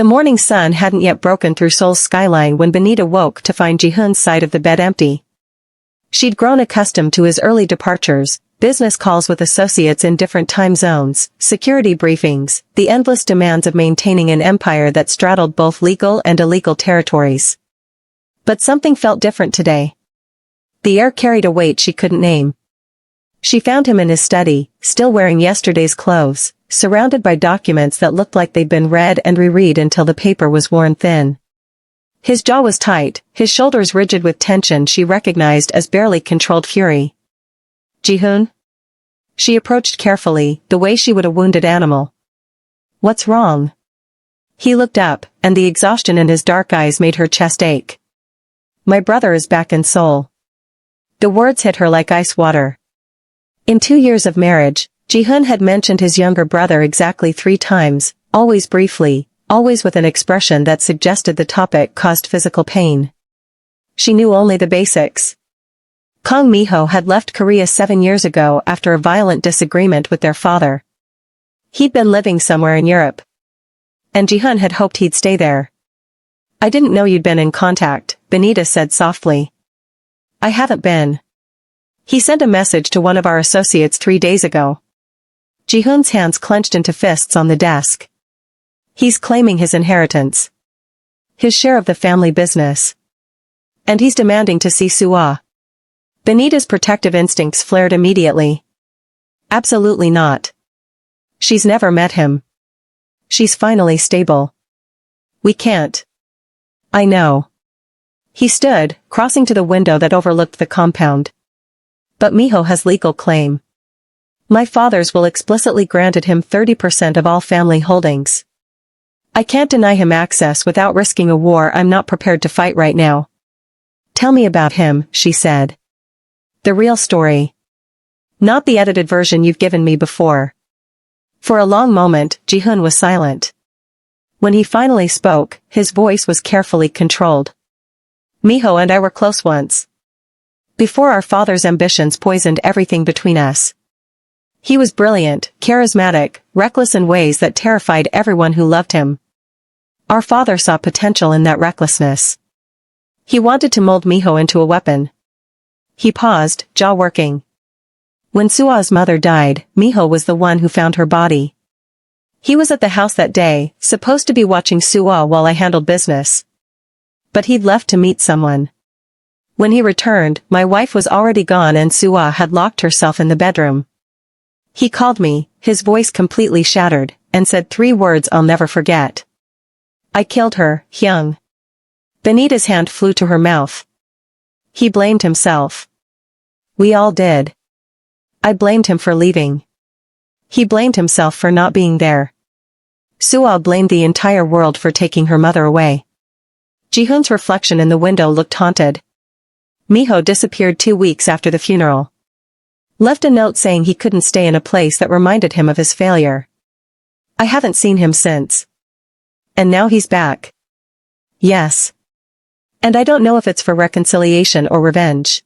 The morning sun hadn't yet broken through Seoul's skyline when Benita woke to find Ji-hoon's side of the bed empty. She'd grown accustomed to his early departures, business calls with associates in different time zones, security briefings, the endless demands of maintaining an empire that straddled both legal and illegal territories. But something felt different today. The air carried a weight she couldn't name. She found him in his study, still wearing yesterday's clothes, surrounded by documents that looked like they'd been read and reread until the paper was worn thin. His jaw was tight, his shoulders rigid with tension she recognized as barely controlled fury. Ji-hoon? She approached carefully, the way she would a wounded animal. What's wrong? He looked up, and the exhaustion in his dark eyes made her chest ache. My brother is back in Seoul. The words hit her like ice water. In 2 years of marriage, Ji-hoon had mentioned his younger brother exactly 3 times, always briefly, always with an expression that suggested the topic caused physical pain. She knew only the basics. Kang Mi-ho had left Korea 7 years ago after a violent disagreement with their father. He'd been living somewhere in Europe. And Ji-hoon had hoped he'd stay there. I didn't know you'd been in contact, Benita said softly. I haven't been. He sent a message to one of our associates 3 days ago. Ji-hoon's hands clenched into fists on the desk. He's claiming his inheritance. His share of the family business. And he's demanding to see Sua. Benita's protective instincts flared immediately. Absolutely not. She's never met him. She's finally stable. We can't. I know. He stood, crossing to the window that overlooked the compound. But Mi-ho has legal claim. My father's will explicitly granted him 30% of all family holdings. I can't deny him access without risking a war I'm not prepared to fight right now. Tell me about him, she said. The real story. Not the edited version you've given me before. For a long moment, Ji-hoon was silent. When he finally spoke, his voice was carefully controlled. Mi-ho and I were close once. Before our father's ambitions poisoned everything between us. He was brilliant, charismatic, reckless in ways that terrified everyone who loved him. Our father saw potential in that recklessness. He wanted to mold Mi-ho into a weapon. He paused, jaw working. When Sua's mother died, Mi-ho was the one who found her body. He was at the house that day, supposed to be watching Sua while I handled business. But he'd left to meet someone. When he returned, my wife was already gone and Sua had locked herself in the bedroom. He called me, his voice completely shattered, and said 3 words I'll never forget. I killed her, Hyung. Benita's hand flew to her mouth. He blamed himself. We all did. I blamed him for leaving. He blamed himself for not being there. Sua blamed the entire world for taking her mother away. Ji-hoon's reflection in the window looked haunted. Mi-ho disappeared 2 weeks after the funeral. Left a note saying he couldn't stay in a place that reminded him of his failure. I haven't seen him since. And now he's back. Yes. And I don't know if it's for reconciliation or revenge.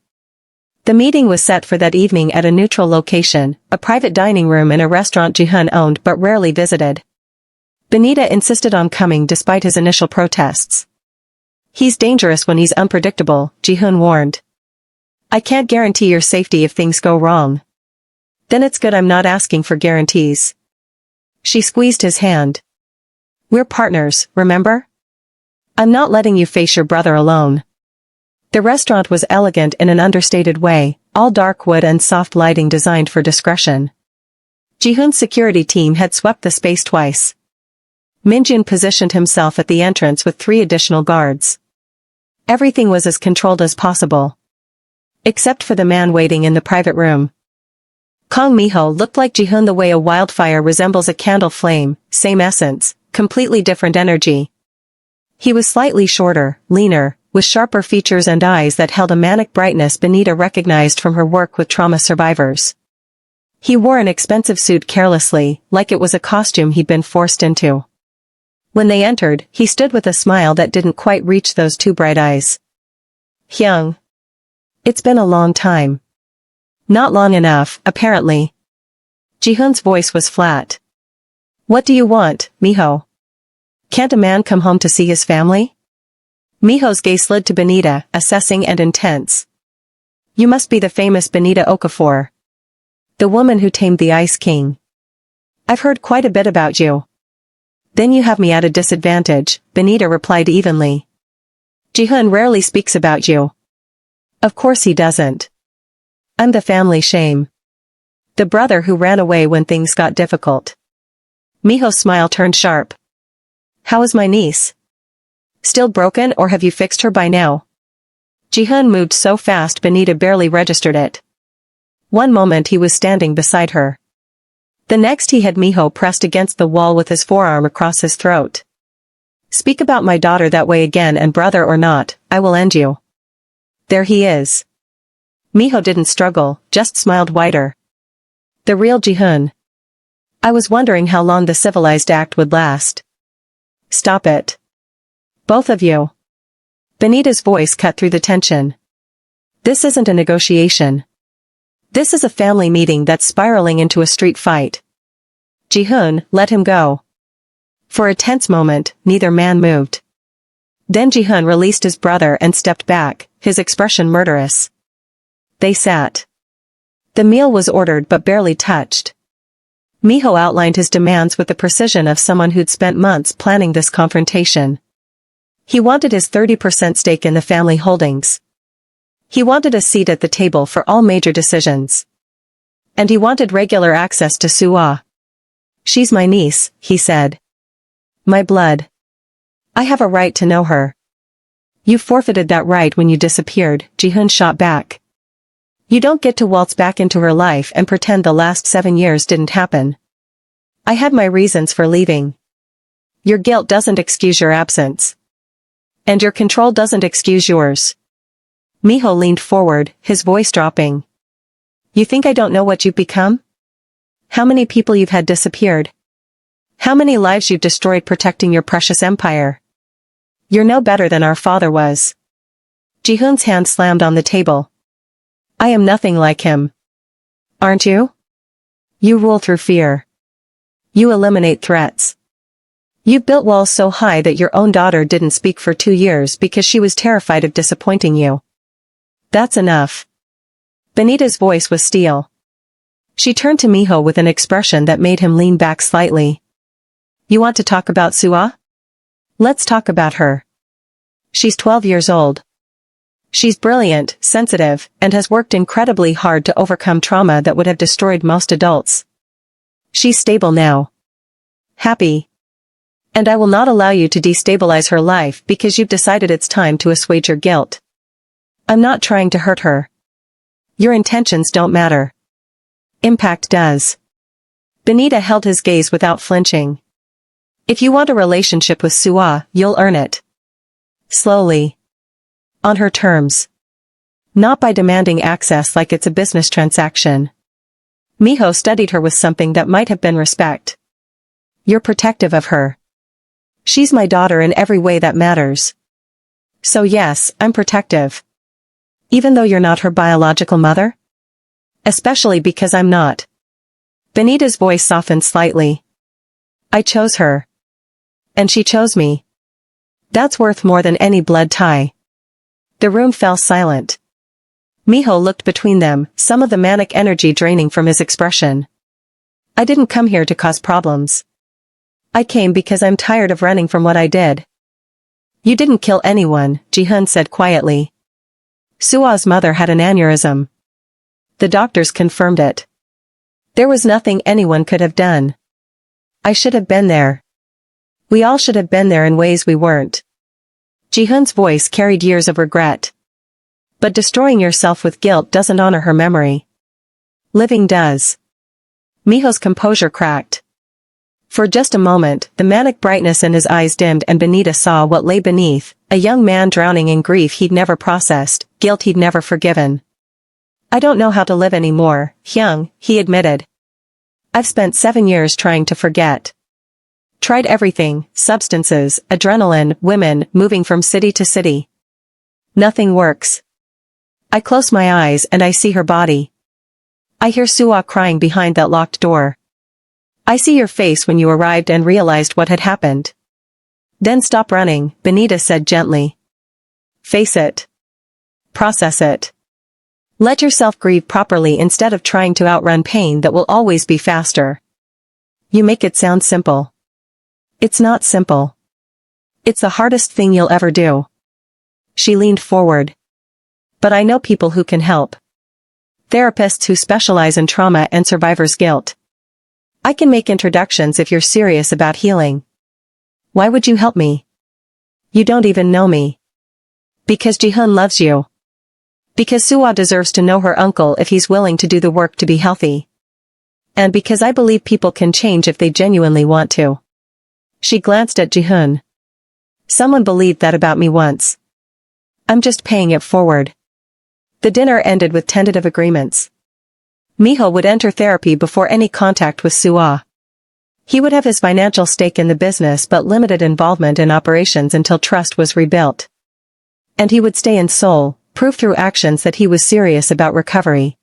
The meeting was set for that evening at a neutral location, a private dining room in a restaurant Ji-hoon owned but rarely visited. Benita insisted on coming despite his initial protests. He's dangerous when he's unpredictable, Ji-hoon warned. I can't guarantee your safety if things go wrong. Then it's good I'm not asking for guarantees. She squeezed his hand. We're partners, remember? I'm not letting you face your brother alone. The restaurant was elegant in an understated way, all dark wood and soft lighting designed for discretion. Ji-hoon's security team had swept the space twice. Min-jun positioned himself at the entrance with 3 additional guards. Everything was as controlled as possible. Except for the man waiting in the private room. Kang Mi-ho looked like Ji-hoon the way a wildfire resembles a candle flame, same essence, completely different energy. He was slightly shorter, leaner, with sharper features and eyes that held a manic brightness Benita recognized from her work with trauma survivors. He wore an expensive suit carelessly, like it was a costume he'd been forced into. When they entered, he stood with a smile that didn't quite reach those 2 bright eyes. Hyung. It's been a long time. Not long enough, apparently. Ji-hoon's voice was flat. What do you want, Mi-ho? Can't a man come home to see his family? Miho's gaze slid to Benita, assessing and intense. You must be the famous Benita Okafor. The woman who tamed the Ice King. I've heard quite a bit about you. Then you have me at a disadvantage, Benita replied evenly. Jihoon rarely speaks about you. Of course he doesn't. I'm the family shame. The brother who ran away when things got difficult. Miho's smile turned sharp. How is my niece? Still broken, or have you fixed her by now? Jihoon moved so fast Benita barely registered it. One moment he was standing beside her. The next he had Miho pressed against the wall with his forearm across his throat. Speak about my daughter that way again, and brother or not, I will end you. There he is. Miho didn't struggle, just smiled wider. The real Jihoon. I was wondering how long the civilized act would last. Stop it. Both of you. Benita's voice cut through the tension. This isn't a negotiation. This is a family meeting that's spiraling into a street fight. Jihoon, let him go. For a tense moment, neither man moved. Then Jihoon released his brother and stepped back, his expression murderous. They sat. The meal was ordered but barely touched. Miho outlined his demands with the precision of someone who'd spent months planning this confrontation. He wanted his 30% stake in the family holdings. He wanted a seat at the table for all major decisions. And he wanted regular access to Suwa. She's my niece, he said. My blood. I have a right to know her. You forfeited that right when you disappeared, Jihoon shot back. You don't get to waltz back into her life and pretend the last 7 years didn't happen. I had my reasons for leaving. Your guilt doesn't excuse your absence. And your control doesn't excuse yours. Miho leaned forward, his voice dropping. You think I don't know what you've become? How many people you've had disappeared? How many lives you've destroyed protecting your precious empire? You're no better than our father was. Jihoon's hand slammed on the table. I am nothing like him. Aren't you? You rule through fear. You eliminate threats. You've built walls so high that your own daughter didn't speak for 2 years because she was terrified of disappointing you. That's enough. Benita's voice was steel. She turned to Miho with an expression that made him lean back slightly. You want to talk about Suwa? Let's talk about her. She's 12 years old. She's brilliant, sensitive, and has worked incredibly hard to overcome trauma that would have destroyed most adults. She's stable now. Happy. And I will not allow you to destabilize her life because you've decided it's time to assuage your guilt. I'm not trying to hurt her. Your intentions don't matter. Impact does. Benita held his gaze without flinching. If you want a relationship with Suwa, you'll earn it. Slowly. On her terms. Not by demanding access like it's a business transaction. Miho studied her with something that might have been respect. You're protective of her. She's my daughter in every way that matters. So yes, I'm protective. Even though you're not her biological mother? Especially because I'm not. Benita's voice softened slightly. I chose her. And she chose me. That's worth more than any blood tie. The room fell silent. Miho looked between them, some of the manic energy draining from his expression. I didn't come here to cause problems. I came because I'm tired of running from what I did. You didn't kill anyone, Jihoon said quietly. Suwa's mother had an aneurysm. The doctors confirmed it. There was nothing anyone could have done. I should have been there. We all should have been there in ways we weren't. Jihoon's voice carried years of regret. But destroying yourself with guilt doesn't honor her memory. Living does. Miho's composure cracked. For just a moment, the manic brightness in his eyes dimmed and Benita saw what lay beneath, a young man drowning in grief he'd never processed, guilt he'd never forgiven. I don't know how to live anymore, Hyung, he admitted. I've spent 7 years trying to forget. Tried everything, substances, adrenaline, women, moving from city to city. Nothing works. I close my eyes and I see her body. I hear Suwa crying behind that locked door. I see your face when you arrived and realized what had happened. Then stop running, Benita said gently. Face it. Process it. Let yourself grieve properly instead of trying to outrun pain that will always be faster. You make it sound simple. It's not simple. It's the hardest thing you'll ever do. She leaned forward. But I know people who can help. Therapists who specialize in trauma and survivor's guilt. I can make introductions if you're serious about healing. Why would you help me? You don't even know me. Because Jihoon loves you. Because Suwa deserves to know her uncle if he's willing to do the work to be healthy. And because I believe people can change if they genuinely want to. She glanced at Jihoon. Someone believed that about me once. I'm just paying it forward. The dinner ended with tentative agreements. Miho would enter therapy before any contact with Suwa. He would have his financial stake in the business but limited involvement in operations until trust was rebuilt. And he would stay in Seoul, prove through actions that he was serious about recovery.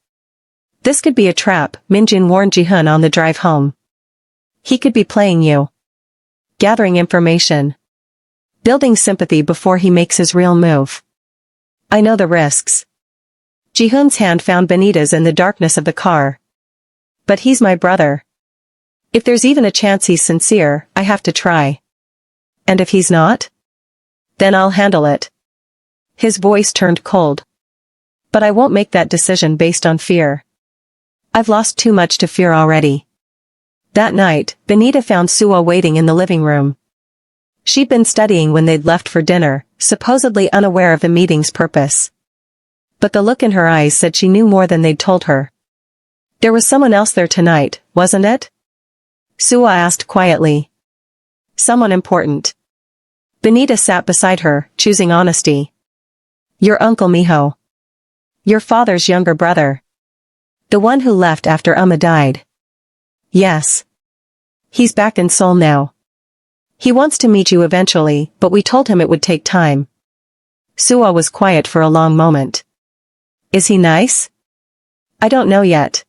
This could be a trap, Minjin warned Jihoon on the drive home. He could be playing you. Gathering information. Building sympathy before he makes his real move. I know the risks. Jihoon's hand found Benita's in the darkness of the car. But he's my brother. If there's even a chance he's sincere, I have to try. And if he's not? Then I'll handle it. His voice turned cold. But I won't make that decision based on fear. I've lost too much to fear already. That night, Benita found Suwa waiting in the living room. She'd been studying when they'd left for dinner, supposedly unaware of the meeting's purpose. But the look in her eyes said she knew more than they'd told her. There was someone else there tonight, wasn't it? Suwa asked quietly. Someone important. Benita sat beside her, choosing honesty. Your uncle Miho. Your father's younger brother. The one who left after Amma died. Yes. He's back in Seoul now. He wants to meet you eventually, but we told him it would take time. Suwa was quiet for a long moment. Is he nice? I don't know yet.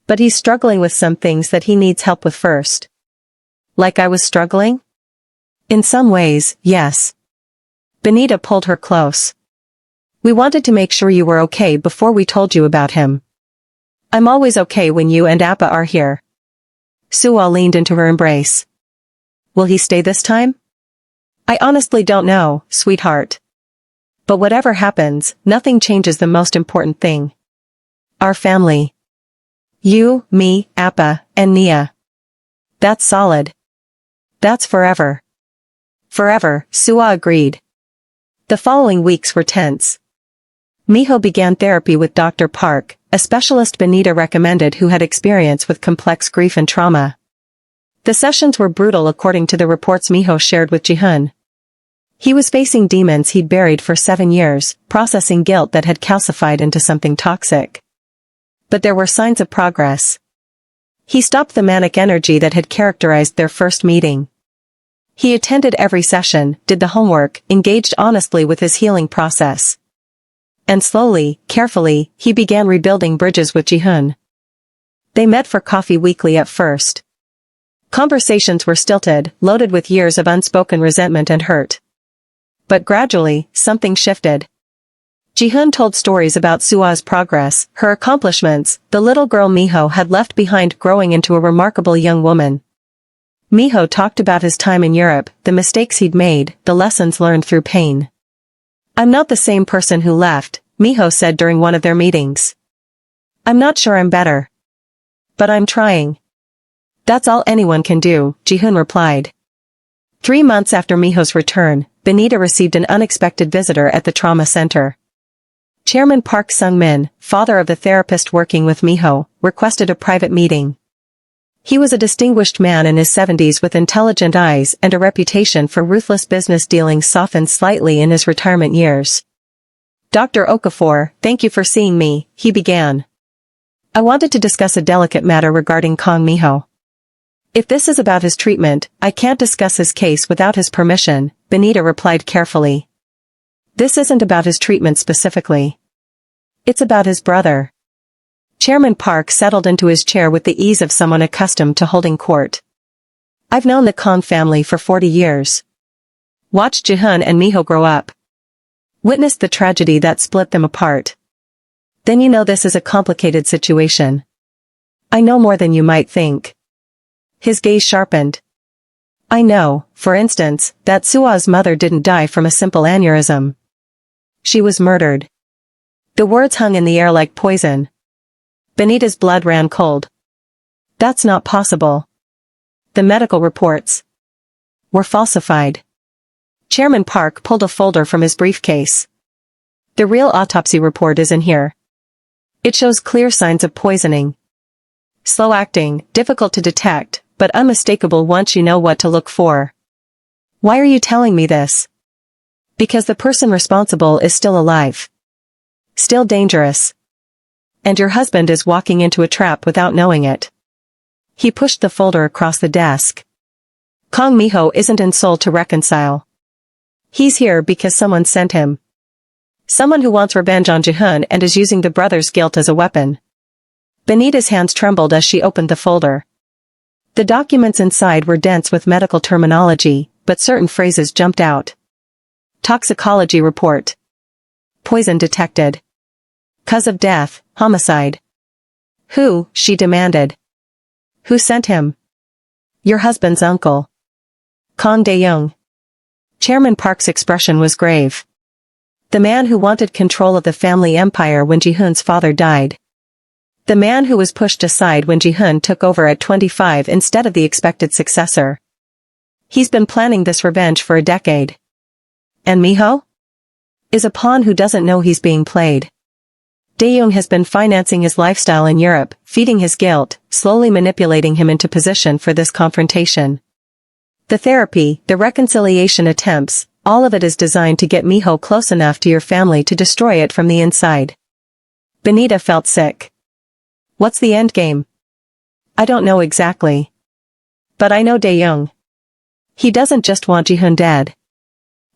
But he's struggling with some things that he needs help with first. Like I was struggling? In some ways, yes. Benita pulled her close. We wanted to make sure you were okay before we told you about him. I'm always okay when you and Appa are here. Suwa leaned into her embrace. Will he stay this time? I honestly don't know, sweetheart. But whatever happens, nothing changes the most important thing. Our family. You, me, Appa, and Nia. That's solid. That's forever. Forever, Suwa agreed. The following weeks were tense. Miho began therapy with Dr. Park, a specialist Benita recommended who had experience with complex grief and trauma. The sessions were brutal according to the reports Miho shared with Jihoon. He was facing demons he'd buried for 7 years, processing guilt that had calcified into something toxic. But there were signs of progress. He stopped the manic energy that had characterized their first meeting. He attended every session, did the homework, engaged honestly with his healing process. And slowly, carefully, he began rebuilding bridges with Jihoon. They met for coffee weekly at first. Conversations were stilted, loaded with years of unspoken resentment and hurt. But gradually, something shifted. Jihoon told stories about Suwa's progress, her accomplishments, the little girl Miho had left behind growing into a remarkable young woman. Miho talked about his time in Europe, the mistakes he'd made, the lessons learned through pain. I'm not the same person who left, Miho said during one of their meetings. I'm not sure I'm better. But I'm trying. That's all anyone can do, Jihoon replied. 3 months after Miho's return, Benita received an unexpected visitor at the trauma center. Chairman Park Sung-min, father of the therapist working with Miho, requested a private meeting. He was a distinguished man in his 70s with intelligent eyes and a reputation for ruthless business dealings softened slightly in his retirement years. Dr. Okafor, thank you for seeing me, he began. I wanted to discuss a delicate matter regarding Kong Miho. If this is about his treatment, I can't discuss his case without his permission, Benita replied carefully. This isn't about his treatment specifically. It's about his brother. Chairman Park settled into his chair with the ease of someone accustomed to holding court. I've known the Kong family for 40 years. Watch Jihoon and Miho grow up. Witness the tragedy that split them apart. Then you know this is a complicated situation. I know more than you might think. His gaze sharpened. I know, for instance, that Sua's mother didn't die from a simple aneurysm. She was murdered. The words hung in the air like poison. Benita's blood ran cold. That's not possible. The medical reports were falsified. Chairman Park pulled a folder from his briefcase. The real autopsy report is in here. It shows clear signs of poisoning. Slow acting, difficult to detect, but unmistakable once you know what to look for. Why are you telling me this? Because the person responsible is still alive. Still dangerous. And your husband is walking into a trap without knowing it. He pushed the folder across the desk. Kong Miho isn't in Seoul to reconcile. He's here because someone sent him. Someone who wants revenge on Jihoon and is using the brother's guilt as a weapon. Benita's hands trembled as she opened the folder. The documents inside were dense with medical terminology, but certain phrases jumped out. Toxicology report. Poison detected. Cause of death, homicide. Who, she demanded. Who sent him? Your husband's uncle. Kang Dae-young. Chairman Park's expression was grave. The man who wanted control of the family empire when Jihoon's father died. The man who was pushed aside when Jihoon took over at 25 instead of the expected successor. He's been planning this revenge for a decade. And Miho? Is a pawn who doesn't know he's being played. Dae-young has been financing his lifestyle in Europe, feeding his guilt, slowly manipulating him into position for this confrontation. The therapy, the reconciliation attempts, all of it is designed to get Miho close enough to your family to destroy it from the inside. Benita felt sick. What's the endgame? I don't know exactly. But I know Dae-young. He doesn't just want Jihoon dead.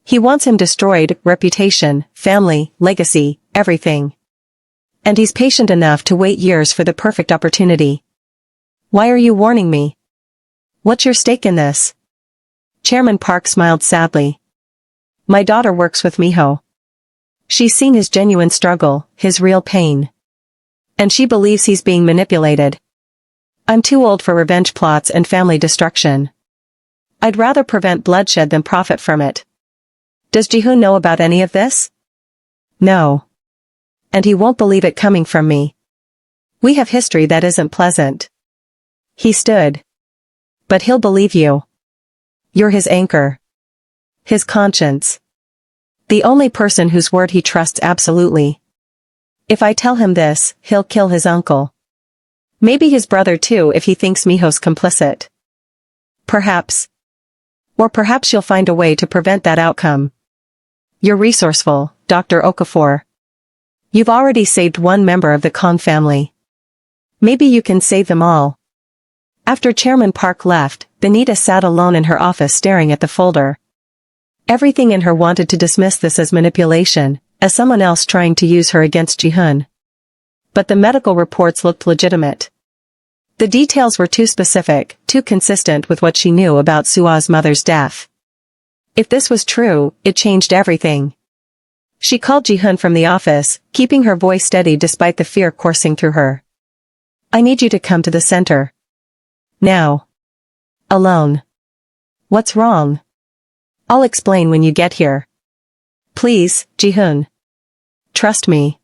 He wants him destroyed, reputation, family, legacy, everything. And he's patient enough to wait years for the perfect opportunity. Why are you warning me? What's your stake in this? Chairman Park smiled sadly. My daughter works with Miho. She's seen his genuine struggle, his real pain. And she believes he's being manipulated. I'm too old for revenge plots and family destruction. I'd rather prevent bloodshed than profit from it. Does Jihoon know about any of this? No. And he won't believe it coming from me. We have history that isn't pleasant. He stood. But he'll believe you. You're his anchor. His conscience. The only person whose word he trusts absolutely. If I tell him this, he'll kill his uncle. Maybe his brother too if he thinks Miho's complicit. Perhaps. Or perhaps you'll find a way to prevent that outcome. You're resourceful, Dr. Okafor. You've already saved one member of the Kong family. Maybe you can save them all. After Chairman Park left, Benita sat alone in her office staring at the folder. Everything in her wanted to dismiss this as manipulation, as someone else trying to use her against Jihoon. But the medical reports looked legitimate. The details were too specific, too consistent with what she knew about Sua's mother's death. If this was true, it changed everything. She called Jihoon from the office, keeping her voice steady despite the fear coursing through her. I need you to come to the center. Now. Alone. What's wrong? I'll explain when you get here. Please, Jihoon. Trust me.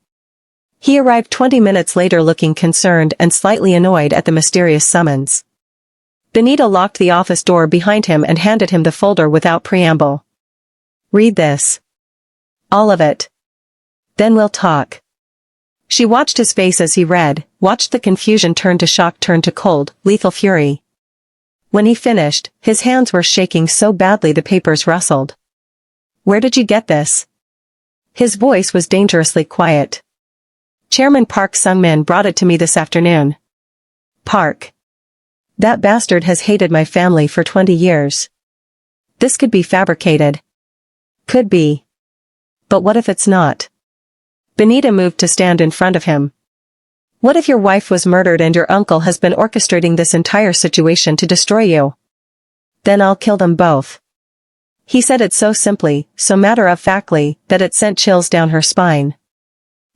He arrived 20 minutes later looking concerned and slightly annoyed at the mysterious summons. Benita locked the office door behind him and handed him the folder without preamble. Read this. All of it. Then we'll talk. She watched his face as he read, watched the confusion turn to shock, turn to cold, lethal fury. When he finished, his hands were shaking so badly the papers rustled. Where did you get this? His voice was dangerously quiet. Chairman Park Sung-min brought it to me this afternoon. Park. That bastard has hated my family for 20 years. This could be fabricated. Could be. But what if it's not? Benita moved to stand in front of him. What if your wife was murdered and your uncle has been orchestrating this entire situation to destroy you? Then I'll kill them both. He said it so simply, so matter-of-factly, that it sent chills down her spine.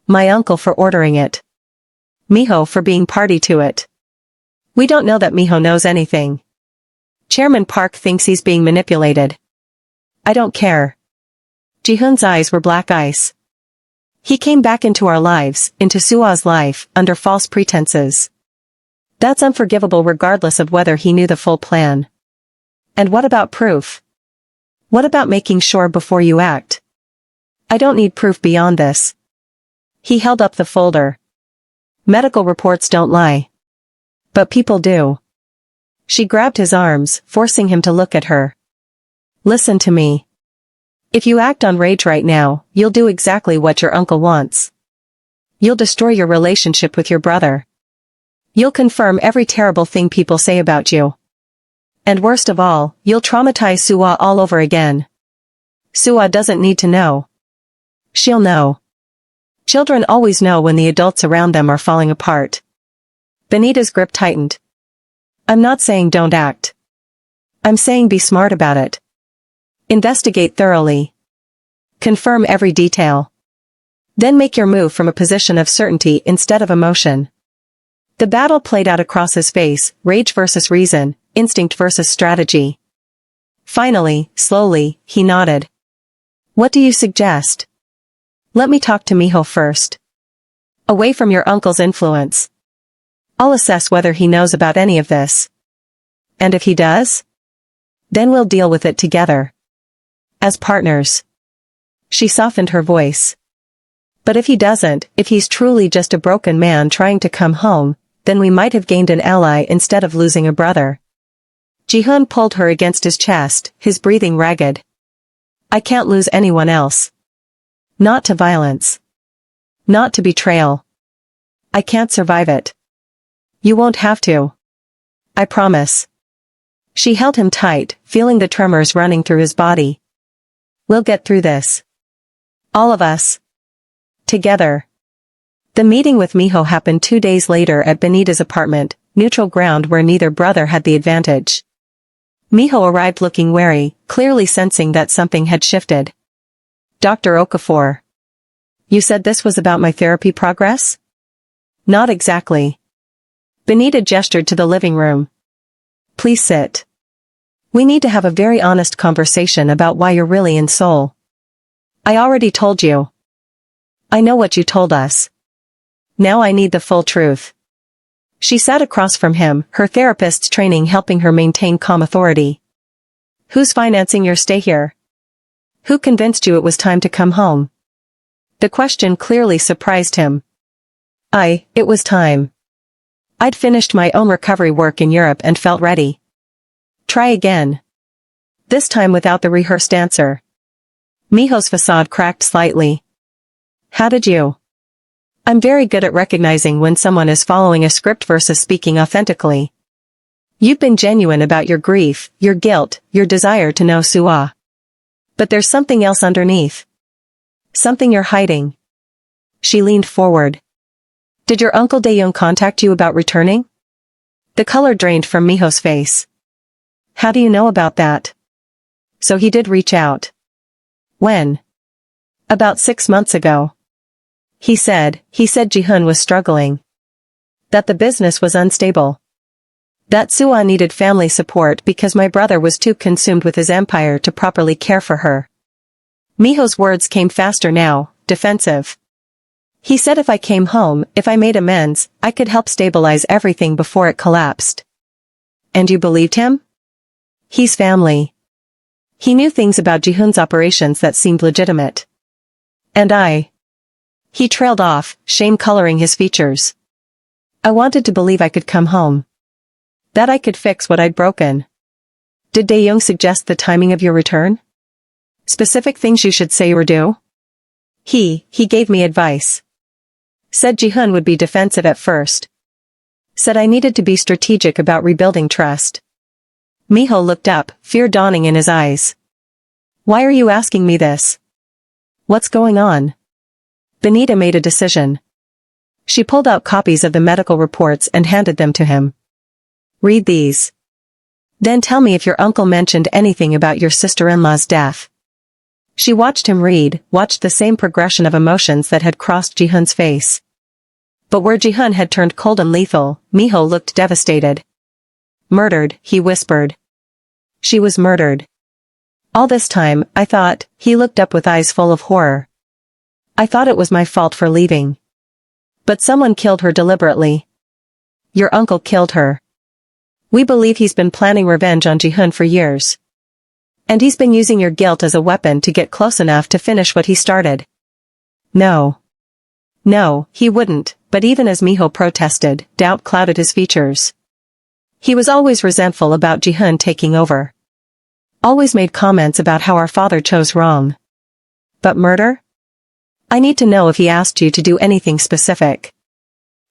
My uncle for ordering it. Miho for being party to it. We don't know that Miho knows anything. Chairman Park thinks he's being manipulated. I don't care. Ji-hoon's eyes were black ice. He came back into our lives, into Sua's life, under false pretenses. That's unforgivable regardless of whether he knew the full plan. And what about proof? What about making sure before you act? I don't need proof beyond this. He held up the folder. Medical reports don't lie. But people do. She grabbed his arms, forcing him to look at her. Listen to me. If you act on rage right now, you'll do exactly what your uncle wants. You'll destroy your relationship with your brother. You'll confirm every terrible thing people say about you. And worst of all, you'll traumatize Sua all over again. Sua doesn't need to know. She'll know. Children always know when the adults around them are falling apart. Benita's grip tightened. I'm not saying don't act. I'm saying be smart about it. Investigate thoroughly. Confirm every detail. Then make your move from a position of certainty instead of emotion. The battle played out across his face, rage versus reason, instinct versus strategy. Finally, slowly, he nodded. What do you suggest? Let me talk to Miho first. Away from your uncle's influence. I'll assess whether he knows about any of this. And if he does? Then we'll deal with it together. As partners. She softened her voice. But if he doesn't, if he's truly just a broken man trying to come home, then we might have gained an ally instead of losing a brother. Ji-hoon pulled her against his chest, his breathing ragged. I can't lose anyone else. Not to violence. Not to betrayal. I can't survive it. You won't have to. I promise. She held him tight, feeling the tremors running through his body. We'll get through this. All of us. Together. The meeting with Miho happened 2 days later at Benita's apartment, neutral ground where neither brother had the advantage. Miho arrived looking wary, clearly sensing that something had shifted. Dr. Okafor. You said this was about my therapy progress? Not exactly. Benita gestured to the living room. Please sit. We need to have a very honest conversation about why you're really in Seoul. I already told you. I know what you told us. Now I need the full truth. She sat across from him, her therapist's training helping her maintain calm authority. Who's financing your stay here? Who convinced you it was time to come home? The question clearly surprised him. It was time. I'd finished my own recovery work in Europe and felt ready. Try again. This time without the rehearsed answer. Miho's facade cracked slightly. How did you? I'm very good at recognizing when someone is following a script versus speaking authentically. You've been genuine about your grief, your guilt, your desire to know Sua. But there's something else underneath. Something you're hiding. She leaned forward. Did your uncle Dae-young contact you about returning? The color drained from Miho's face. How do you know about that? So he did reach out. When? About 6 months ago. He said Ji-hoon was struggling. That the business was unstable. That Sua needed family support because my brother was too consumed with his empire to properly care for her. Miho's words came faster now, defensive. He said if I came home, if I made amends, I could help stabilize everything before it collapsed. And you believed him? He's family. He knew things about Ji-hoon's operations that seemed legitimate. And I. He trailed off, shame coloring his features. I wanted to believe I could come home. That I could fix what I'd broken. Did Dae-young suggest the timing of your return? Specific things you should say or do? He gave me advice. Said Ji-hoon would be defensive at first. Said I needed to be strategic about rebuilding trust. Miho looked up, fear dawning in his eyes. Why are you asking me this? What's going on? Benita made a decision. She pulled out copies of the medical reports and handed them to him. Read these. Then tell me if your uncle mentioned anything about your sister-in-law's death. She watched him read, watched the same progression of emotions that had crossed Ji-hun's face. But where Ji-hun had turned cold and lethal, Miho looked devastated. Murdered, he whispered. She was murdered. All this time, I thought, he looked up with eyes full of horror. I thought it was my fault for leaving. But someone killed her deliberately. Your uncle killed her. We believe he's been planning revenge on Ji-hun for years. And he's been using your guilt as a weapon to get close enough to finish what he started. No. No, he wouldn't, but even as Miho protested, doubt clouded his features. He was always resentful about Ji-hun taking over. Always made comments about how our father chose wrong. But murder? I need to know if he asked you to do anything specific.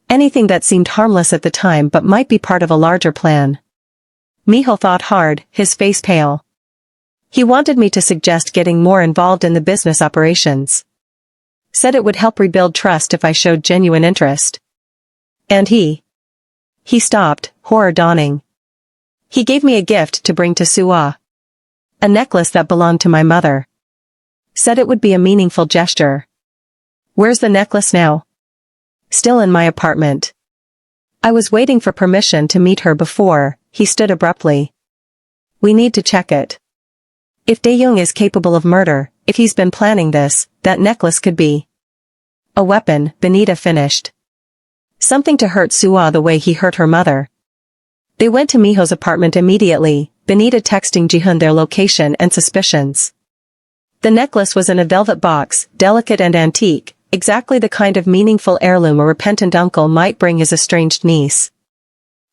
Anything that seemed harmless at the time but might be part of a larger plan. Miho thought hard, his face pale. He wanted me to suggest getting more involved in the business operations. Said it would help rebuild trust if I showed genuine interest. And he stopped, horror dawning. He gave me a gift to bring to Seoul. A necklace that belonged to my mother. Said it would be a meaningful gesture. Where's the necklace now? Still in my apartment. I was waiting for permission to meet her before, he stood abruptly. We need to check it. If Dae-young is capable of murder, if he's been planning this, that necklace could be a weapon, Benita finished. Something to hurt Seoul the way he hurt her mother. They went to Miho's apartment immediately, Benita texting Ji-hun their location and suspicions. The necklace was in a velvet box, delicate and antique, exactly the kind of meaningful heirloom a repentant uncle might bring his estranged niece.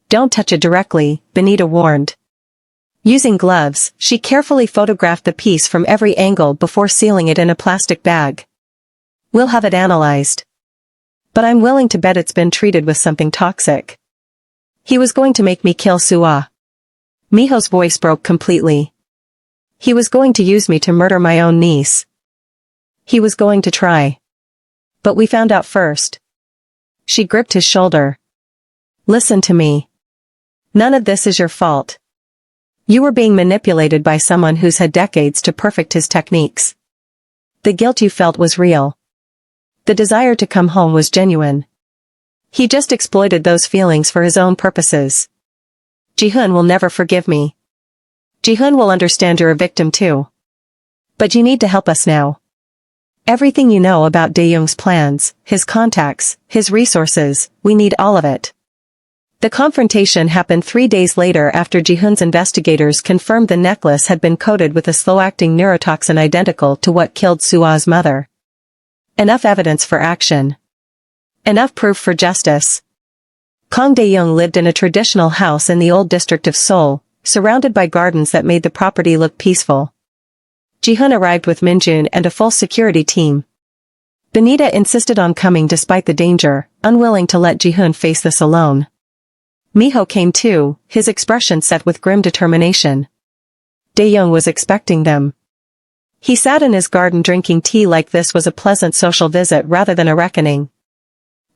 Don't touch it directly, Benita warned. Using gloves, she carefully photographed the piece from every angle before sealing it in a plastic bag. We'll have it analyzed. But I'm willing to bet it's been treated with something toxic. He was going to make me kill Seoul. Miho's voice broke completely. He was going to use me to murder my own niece. He was going to try. But we found out first. She gripped his shoulder. Listen to me. None of this is your fault. You were being manipulated by someone who's had decades to perfect his techniques. The guilt you felt was real. The desire to come home was genuine. He just exploited those feelings for his own purposes. Ji-hun will never forgive me. Ji-hun will understand you're a victim too. But you need to help us now. Everything you know about Dae-young's plans, his contacts, his resources, we need all of it. The confrontation happened 3 days later after Ji-hun's investigators confirmed the necklace had been coated with a slow-acting neurotoxin identical to what killed Seoul's mother. Enough evidence for action. Enough proof for justice. Kang Dae-young lived in a traditional house in the old district of Seoul, surrounded by gardens that made the property look peaceful. Ji-hun arrived with Minjun and a full security team. Benita insisted on coming despite the danger, unwilling to let Ji-hun face this alone. Miho came too, his expression set with grim determination. Dae-young was expecting them. He sat in his garden drinking tea like this was a pleasant social visit rather than a reckoning.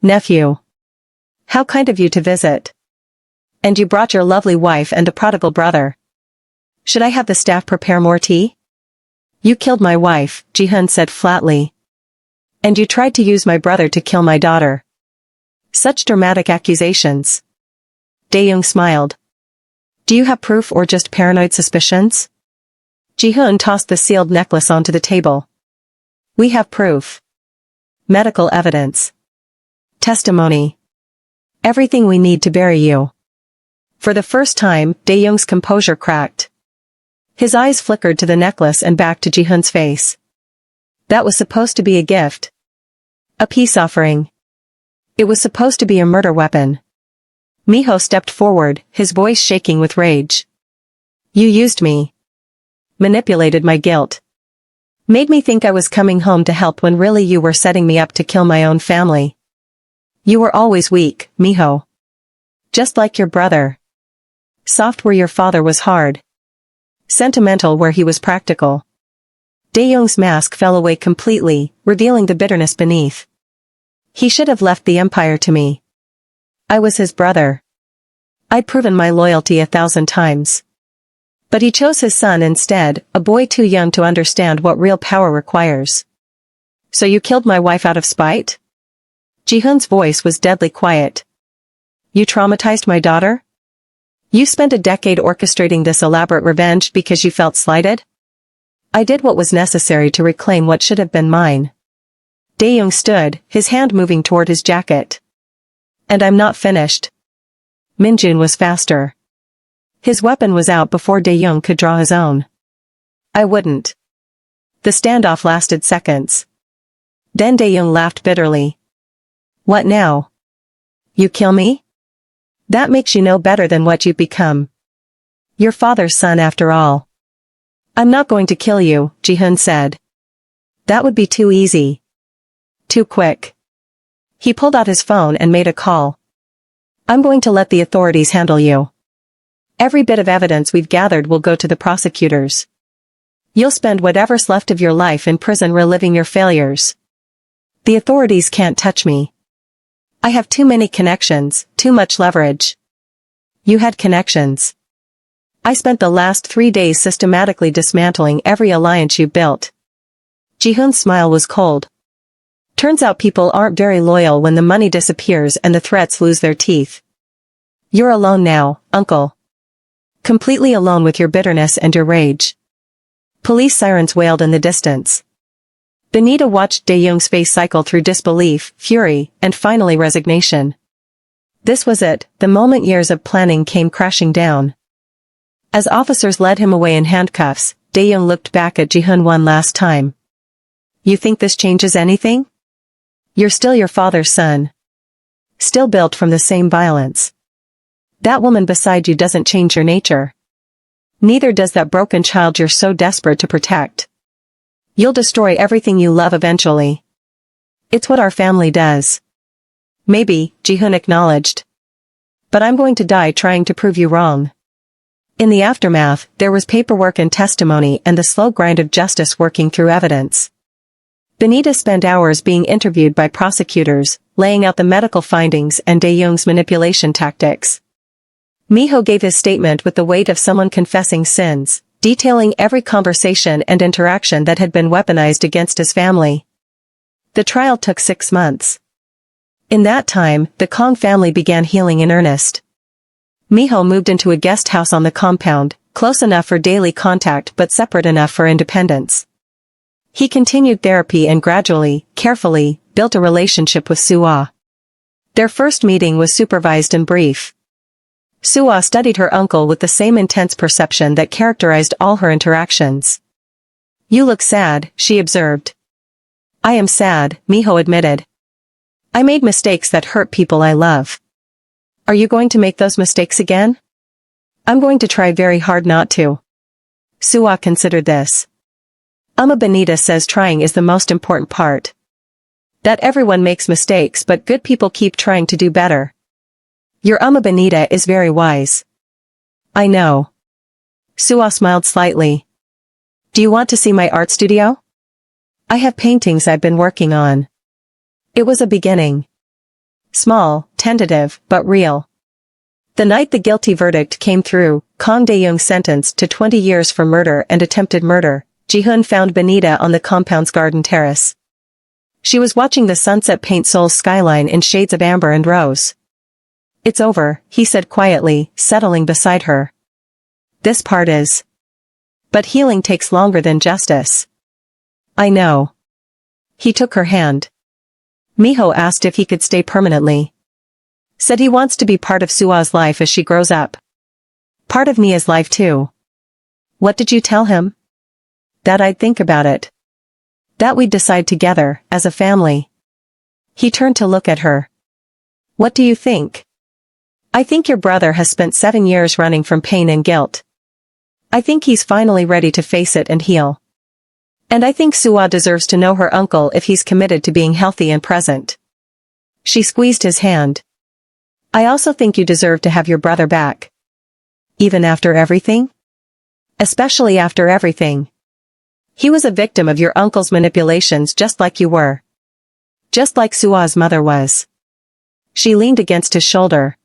Nephew. How kind of you to visit. And you brought your lovely wife and a prodigal brother. Should I have the staff prepare more tea? You killed my wife, Ji-hun said flatly. And you tried to use my brother to kill my daughter. Such dramatic accusations. Dae-young smiled. Do you have proof or just paranoid suspicions? Ji-hun tossed the sealed necklace onto the table. We have proof. Medical evidence. Testimony. Everything we need to bury you. For the first time, Dae-young's composure cracked. His eyes flickered to the necklace and back to Ji-hun's face. That was supposed to be a gift. A peace offering. It was supposed to be a murder weapon. Miho stepped forward, his voice shaking with rage. You used me. Manipulated my guilt. Made me think I was coming home to help when really you were setting me up to kill my own family. You were always weak, Miho. Just like your brother. Soft where your father was hard. Sentimental where he was practical. Dae-young's mask fell away completely, revealing the bitterness beneath. He should have left the empire to me. I was his brother. I'd proven my loyalty 1,000 times. But he chose his son instead, a boy too young to understand what real power requires. So you killed my wife out of spite? Ji-hoon's voice was deadly quiet. You traumatized my daughter? You spent a decade orchestrating this elaborate revenge because you felt slighted? I did what was necessary to reclaim what should have been mine. Dae-young stood, his hand moving toward his jacket. And I'm not finished. Min-jun was faster. His weapon was out before Dae-young could draw his own. I wouldn't. The standoff lasted seconds. Then Dae-young laughed bitterly. What now? You kill me? That makes you no better than what you've become. Your father's son after all. I'm not going to kill you, Ji-hoon said. That would be too easy. Too quick. He pulled out his phone and made a call. I'm going to let the authorities handle you. Every bit of evidence we've gathered will go to the prosecutors. You'll spend whatever's left of your life in prison reliving your failures. The authorities can't touch me. I have too many connections, too much leverage. You had connections. I spent the last 3 days systematically dismantling every alliance you built. Ji-hoon's smile was cold. Turns out people aren't very loyal when the money disappears and the threats lose their teeth. You're alone now, uncle. Completely alone with your bitterness and your rage. Police sirens wailed in the distance. Benita watched Dae-young's face cycle through disbelief, fury, and finally resignation. This was it, the moment years of planning came crashing down. As officers led him away in handcuffs, Dae-young looked back at Ji-hoon one last time. You think this changes anything? You're still your father's son. Still built from the same violence. That woman beside you doesn't change your nature. Neither does that broken child you're so desperate to protect. You'll destroy everything you love eventually. It's what our family does. Maybe, Ji-hoon acknowledged. But I'm going to die trying to prove you wrong. In the aftermath, there was paperwork and testimony and the slow grind of justice working through evidence. Benita spent hours being interviewed by prosecutors, laying out the medical findings and Dae-young's manipulation tactics. Miho gave his statement with the weight of someone confessing sins, detailing every conversation and interaction that had been weaponized against his family. The trial took 6 months. In that time, the Kong family began healing in earnest. Miho moved into a guest house on the compound, close enough for daily contact but separate enough for independence. He continued therapy and gradually, carefully, built a relationship with Soo-ah. Their first meeting was supervised and brief. Soo-ah studied her uncle with the same intense perception that characterized all her interactions. You look sad, she observed. I am sad, Miho admitted. I made mistakes that hurt people I love. Are you going to make those mistakes again? I'm going to try very hard not to. Soo-ah considered this. Benita says trying is the most important part. That everyone makes mistakes but good people keep trying to do better. Your Benita is very wise. I know. Soo-ah smiled slightly. Do you want to see my art studio? I have paintings I've been working on. It was a beginning. Small, tentative, but real. The night the guilty verdict came through, Kang Dae-young sentenced to 20 years for murder and attempted murder, Ji-hoon found Benita on the compound's garden terrace. She was watching the sunset paint Seoul's skyline in shades of amber and rose. It's over, he said quietly, settling beside her. This part is. But healing takes longer than justice. I know. He took her hand. Miho asked if he could stay permanently. Said he wants to be part of Soo-ah's life as she grows up. Part of Mia's life too. What did you tell him? That I'd think about it. That we'd decide together, as a family. He turned to look at her. What do you think? I think your brother has spent 7 years running from pain and guilt. I think he's finally ready to face it and heal. And I think Soo-ah deserves to know her uncle if he's committed to being healthy and present. She squeezed his hand. I also think you deserve to have your brother back. Even after everything? Especially after everything. He was a victim of your uncle's manipulations just like you were. Just like Soo-ah's mother was. She leaned against his shoulder.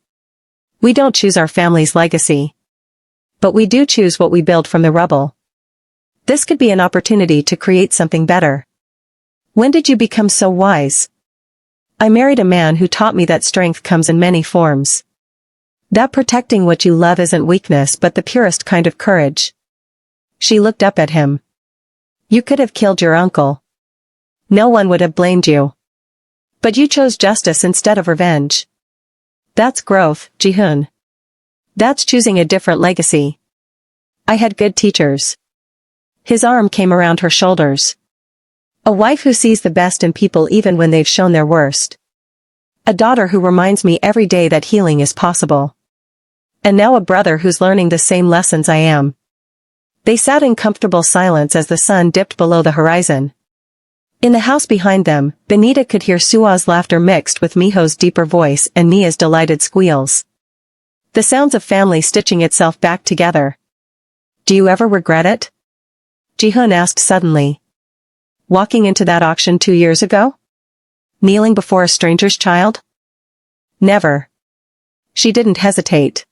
We don't choose our family's legacy. But we do choose what we build from the rubble. This could be an opportunity to create something better. When did you become so wise? I married a man who taught me that strength comes in many forms. That protecting what you love isn't weakness but the purest kind of courage. She looked up at him. You could have killed your uncle. No one would have blamed you. But you chose justice instead of revenge. That's growth, Ji-hoon. That's choosing a different legacy. I had good teachers. His arm came around her shoulders. A wife who sees the best in people even when they've shown their worst. A daughter who reminds me every day that healing is possible. And now a brother who's learning the same lessons I am. They sat in comfortable silence as the sun dipped below the horizon. In the house behind them, Benita could hear Sua's laughter mixed with Miho's deeper voice and Mia's delighted squeals. The sounds of family stitching itself back together. Do you ever regret it? Ji-hoon asked suddenly. Walking into that auction 2 years ago? Kneeling before a stranger's child? Never. She didn't hesitate.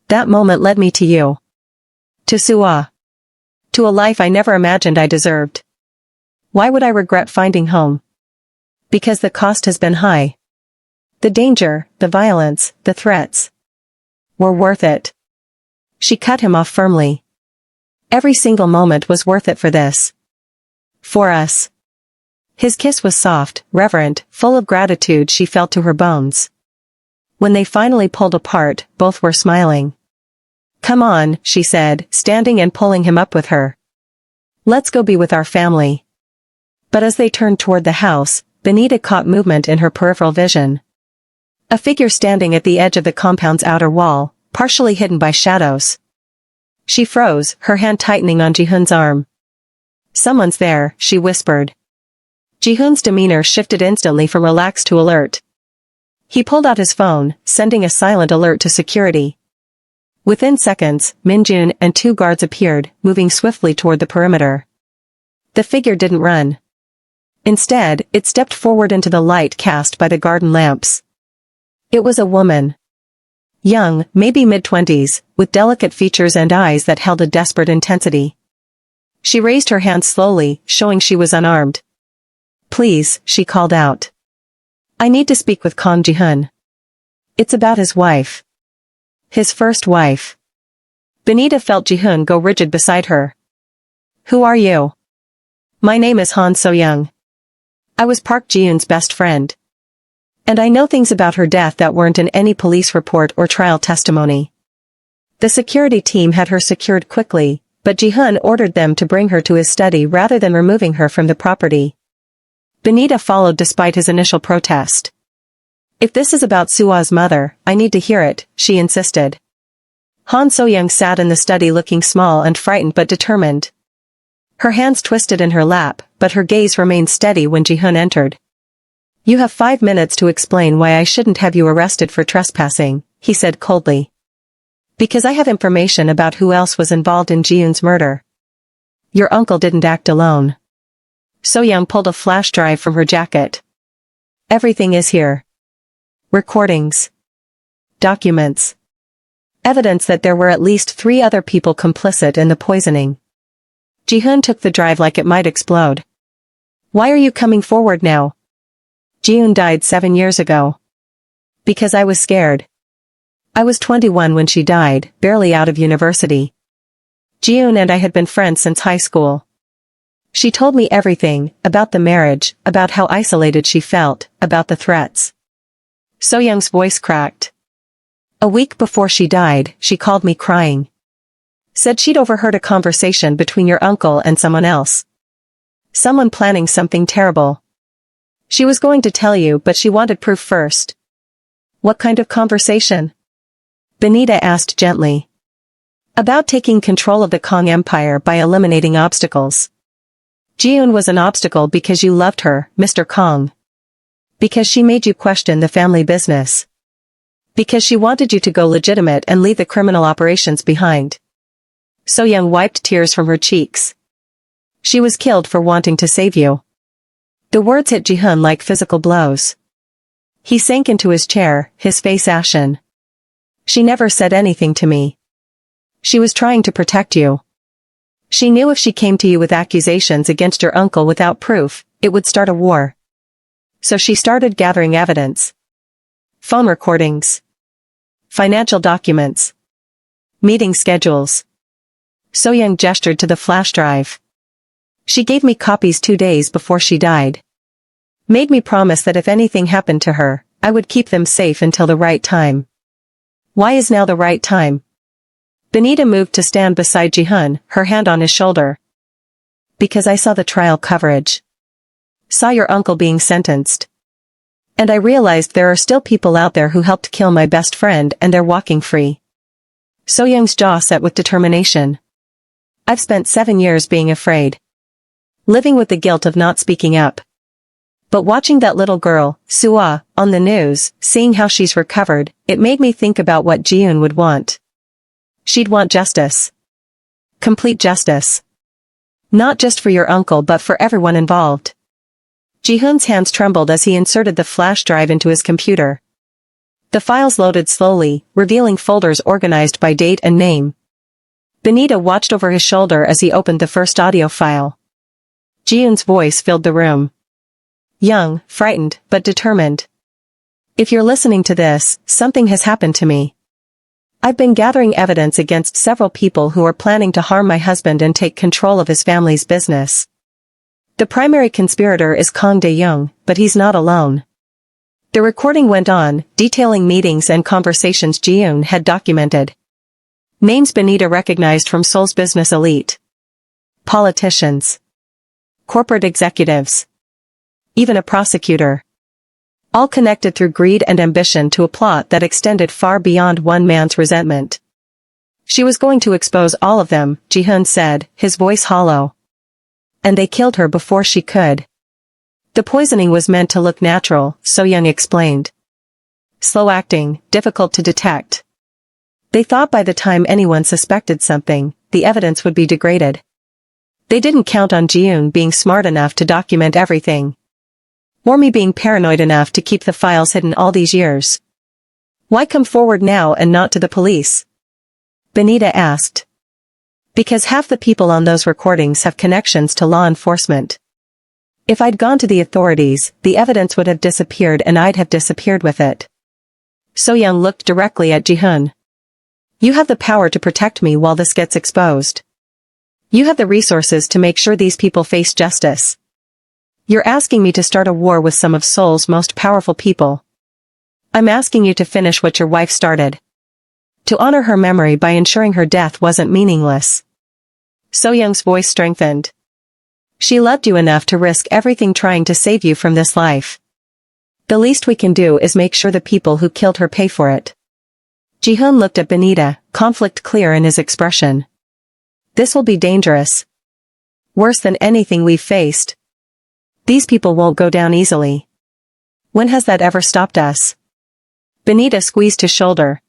That moment led me to you. To Sua. To a life I never imagined I deserved. Why would I regret finding home? Because the cost has been high. The danger, the violence, the threats. Were worth it. She cut him off firmly. Every single moment was worth it for this. For us. His kiss was soft, reverent, full of gratitude she felt to her bones. When they finally pulled apart, both were smiling. Come on, she said, standing and pulling him up with her. Let's go be with our family. But as they turned toward the house, Benita caught movement in her peripheral vision. A figure standing at the edge of the compound's outer wall, partially hidden by shadows. She froze, her hand tightening on Ji-hoon's arm. Someone's there, she whispered. Ji-hoon's demeanor shifted instantly from relaxed to alert. He pulled out his phone, sending a silent alert to security. Within seconds, Min-jun and 2 guards appeared, moving swiftly toward the perimeter. The figure didn't run. Instead, it stepped forward into the light cast by the garden lamps. It was a woman. Young, maybe mid-20s, with delicate features and eyes that held a desperate intensity. She raised her hand slowly, showing she was unarmed. Please, she called out. I need to speak with Kang Ji-hoon. It's about his wife. His first wife. Benita felt Ji-hoon go rigid beside her. Who are you? My name is Han So-young. I was Park Ji-hoon's best friend. And I know things about her death that weren't in any police report or trial testimony. The security team had her secured quickly, but Ji-hoon ordered them to bring her to his study rather than removing her from the property. Benita followed despite his initial protest. If this is about Sua's mother, I need to hear it, she insisted. Han So-young sat in the study looking small and frightened but determined. Her hands twisted in her lap, but her gaze remained steady when Ji-hoon entered. You have 5 minutes to explain why I shouldn't have you arrested for trespassing, he said coldly. Because I have information about who else was involved in Ji-hoon's murder. Your uncle didn't act alone. So-young pulled a flash drive from her jacket. Everything is here. Recordings. Documents. Evidence that there were at least 3 other people complicit in the poisoning. Ji-hoon took the drive like it might explode. Why are you coming forward now? Ji-hoon died 7 years ago. Because I was scared. I was 21 when she died, barely out of university. Ji-hoon and I had been friends since high school. She told me everything, about the marriage, about how isolated she felt, about the threats. So-young's voice cracked. A week before she died, she called me crying. Said she'd overheard a conversation between your uncle and someone else. Someone planning something terrible. She was going to tell you but she wanted proof first. What kind of conversation? Benita asked gently. About taking control of the Kang Empire by eliminating obstacles. Ji-hoon was an obstacle because you loved her, Mr. Kang. Because she made you question the family business. Because she wanted you to go legitimate and leave the criminal operations behind. So-young wiped tears from her cheeks. She was killed for wanting to save you. The words hit Ji-hoon like physical blows. He sank into his chair, his face ashen. She never said anything to me. She was trying to protect you. She knew if she came to you with accusations against your uncle without proof, it would start a war. So she started gathering evidence. Phone recordings. Financial documents. Meeting schedules. So-young gestured to the flash drive. She gave me copies 2 days before she died. Made me promise that if anything happened to her, I would keep them safe until the right time. Why is now the right time? Benita moved to stand beside Ji-hun, her hand on his shoulder. Because I saw the trial coverage. Saw your uncle being sentenced. And I realized there are still people out there who helped kill my best friend and they're walking free. So-young's jaw set with determination. I've spent 7 years being afraid. Living with the guilt of not speaking up. But watching that little girl, Sua, on the news, seeing how she's recovered, it made me think about what Ji-hun would want. She'd want justice. Complete justice. Not just for your uncle but for everyone involved. Ji-hun's hands trembled as he inserted the flash drive into his computer. The files loaded slowly, revealing folders organized by date and name. Benita watched over his shoulder as he opened the first audio file. Ji-hun's voice filled the room. Young, frightened, but determined. If you're listening to this, something has happened to me. I've been gathering evidence against several people who are planning to harm my husband and take control of his family's business. The primary conspirator is Kang Dae-young, but he's not alone. The recording went on, detailing meetings and conversations Ji-hun had documented. Names Benita recognized from Seoul's business elite. Politicians. Corporate executives. Even a prosecutor. All connected through greed and ambition to a plot that extended far beyond one man's resentment. She was going to expose all of them, Ji-hun said, his voice hollow. And they killed her before she could. The poisoning was meant to look natural, So-young explained. Slow acting, difficult to detect. They thought by the time anyone suspected something, the evidence would be degraded. They didn't count on Ji-hun being smart enough to document everything. Or me being paranoid enough to keep the files hidden all these years. Why come forward now and not to the police? Benita asked. Because half the people on those recordings have connections to law enforcement. If I'd gone to the authorities, the evidence would have disappeared and I'd have disappeared with it. So-young looked directly at Ji-hun. You have the power to protect me while this gets exposed. You have the resources to make sure these people face justice. You're asking me to start a war with some of Seoul's most powerful people. I'm asking you to finish what your wife started. To honor her memory by ensuring her death wasn't meaningless. So-young's voice strengthened. She loved you enough to risk everything trying to save you from this life. The least we can do is make sure the people who killed her pay for it. Ji-hun looked at Benita, conflict clear in his expression. This will be dangerous. Worse than anything we've faced. These people won't go down easily. When has that ever stopped us? Benita squeezed his shoulder.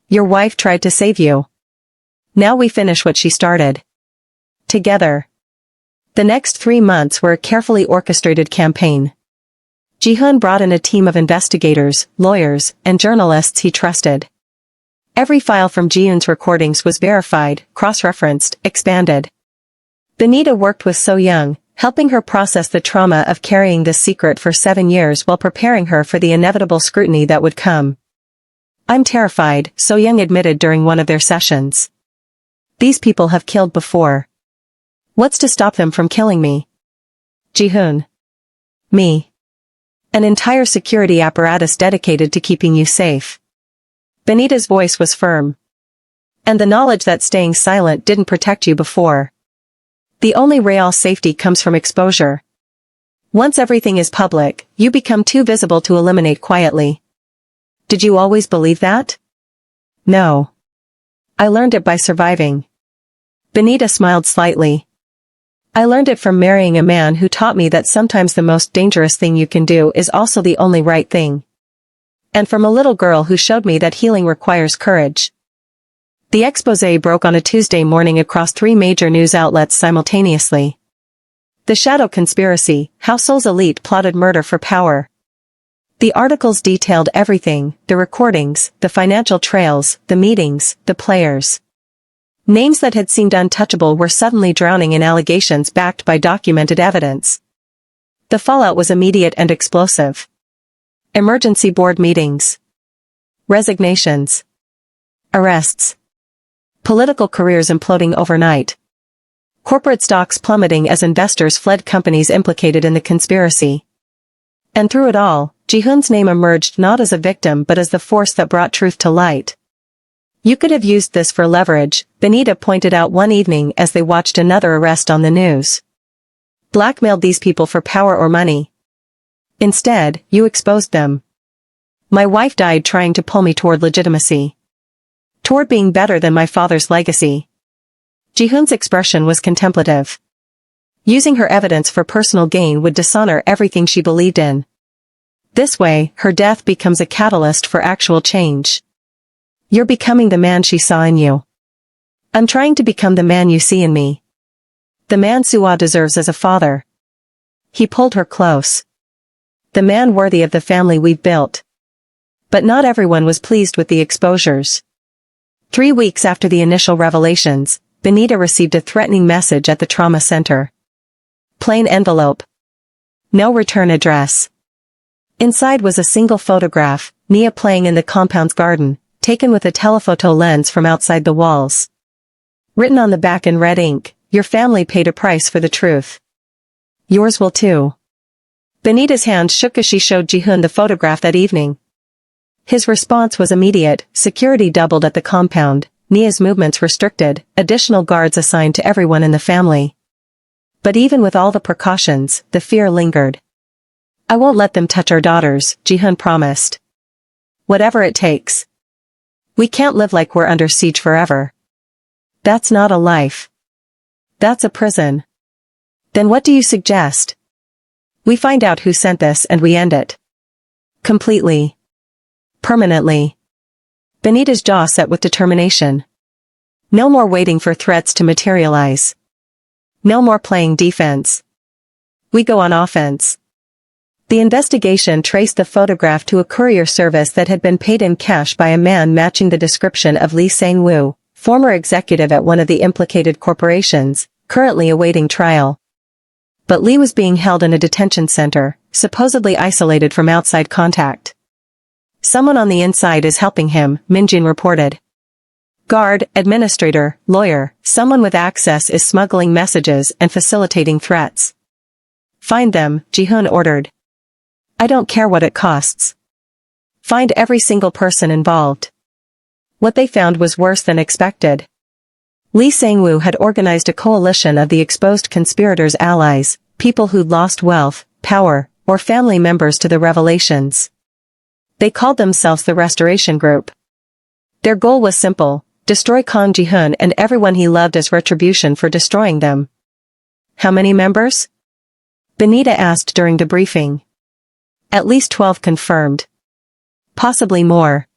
Your wife tried to save you. Now we finish what she started. Together. The next 3 months were a carefully orchestrated campaign. Ji-hun brought in a team of investigators, lawyers, and journalists he trusted. Every file from Ji-hun's recordings was verified, cross-referenced, expanded. Benita worked with So-young, helping her process the trauma of carrying this secret for 7 years while preparing her for the inevitable scrutiny that would come. I'm terrified, So-young admitted during one of their sessions. These people have killed before. What's to stop them from killing me? Ji-hun. Me. An entire security apparatus dedicated to keeping you safe. Benita's voice was firm. And the knowledge that staying silent didn't protect you before. The only real safety comes from exposure. Once everything is public, you become too visible to eliminate quietly. Did you always believe that? No. I learned it by surviving. Benita smiled slightly. I learned it from marrying a man who taught me that sometimes the most dangerous thing you can do is also the only right thing. And from a little girl who showed me that healing requires courage. The exposé broke on a Tuesday morning across 3 major news outlets simultaneously. The Shadow Conspiracy, how Seoul's elite plotted murder for power. The articles detailed everything, the recordings, the financial trails, the meetings, the players. Names that had seemed untouchable were suddenly drowning in allegations backed by documented evidence. The fallout was immediate and explosive. Emergency board meetings. Resignations. Arrests. Political careers imploding overnight. Corporate stocks plummeting as investors fled companies implicated in the conspiracy. And through it all, Ji-hoon's name emerged not as a victim but as the force that brought truth to light. "You could have used this for leverage," Benita pointed out one evening as they watched another arrest on the news. "Blackmailed these people for power or money. Instead, you exposed them. My wife died trying to pull me toward legitimacy. Toward being better than my father's legacy." Ji-hoon's expression was contemplative. Using her evidence for personal gain would dishonor everything she believed in. This way, her death becomes a catalyst for actual change. "You're becoming the man she saw in you. I'm trying to become the man you see in me. The man Suwa deserves as a father." He pulled her close. "The man worthy of the family we've built." But not everyone was pleased with the exposures. 3 weeks after the initial revelations, Benita received a threatening message at the trauma center. Plain envelope. No return address. Inside was a single photograph, Nia playing in the compound's garden, taken with a telephoto lens from outside the walls. Written on the back in red ink, "Your family paid a price for the truth. Yours will too." Benita's hand shook as she showed Ji-hoon the photograph that evening. His response was immediate. Security doubled at the compound, Nia's movements restricted, additional guards assigned to everyone in the family. But even with all the precautions, the fear lingered. "I won't let them touch our daughters," Ji-hoon promised. "Whatever it takes. We can't live like we're under siege forever. That's not a life. That's a prison." "Then what do you suggest?" "We find out who sent this and we end it. Completely. Permanently." Benita's jaw set with determination. No more waiting for threats to materialize. No more playing defense. We go on offense. The investigation traced the photograph to a courier service that had been paid in cash by a man matching the description of Lee Sang-woo, former executive at one of the implicated corporations, currently awaiting trial. But Lee was being held in a detention center, supposedly isolated from outside contact. "Someone on the inside is helping him," Minjin reported. "Guard, administrator, lawyer, someone with access is smuggling messages and facilitating threats. Find them," Ji-hoon ordered. "I don't care what it costs. Find every single person involved." What they found was worse than expected. Lee Sang-woo had organized a coalition of the exposed conspirators' allies, people who'd lost wealth, power, or family members to the revelations. They called themselves the Restoration Group. Their goal was simple: destroy Kang Ji-hoon and everyone he loved as retribution for destroying them. "How many members?" Benita asked during the briefing. "At least 12 confirmed. Possibly more."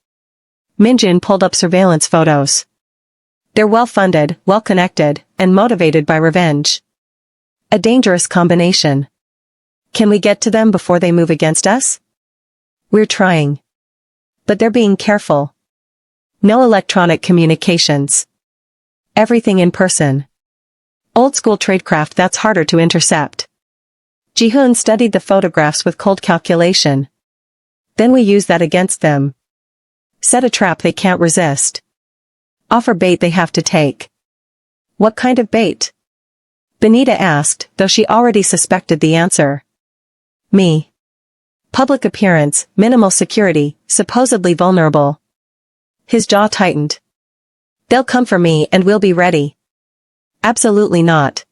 Minjin pulled up surveillance photos. "They're well-funded, well-connected, and motivated by revenge. A dangerous combination. Can we get to them before they move against us?" "We're trying. But they're being careful. No electronic communications. Everything in person. Old-school tradecraft that's harder to intercept." Ji-hoon studied the photographs with cold calculation. "Then we use that against them. Set a trap they can't resist. Offer bait they have to take." "What kind of bait?" Benita asked, though she already suspected the answer. "Me. Public appearance, minimal security, supposedly vulnerable." His jaw tightened. "They'll come for me and we'll be ready." "Absolutely not.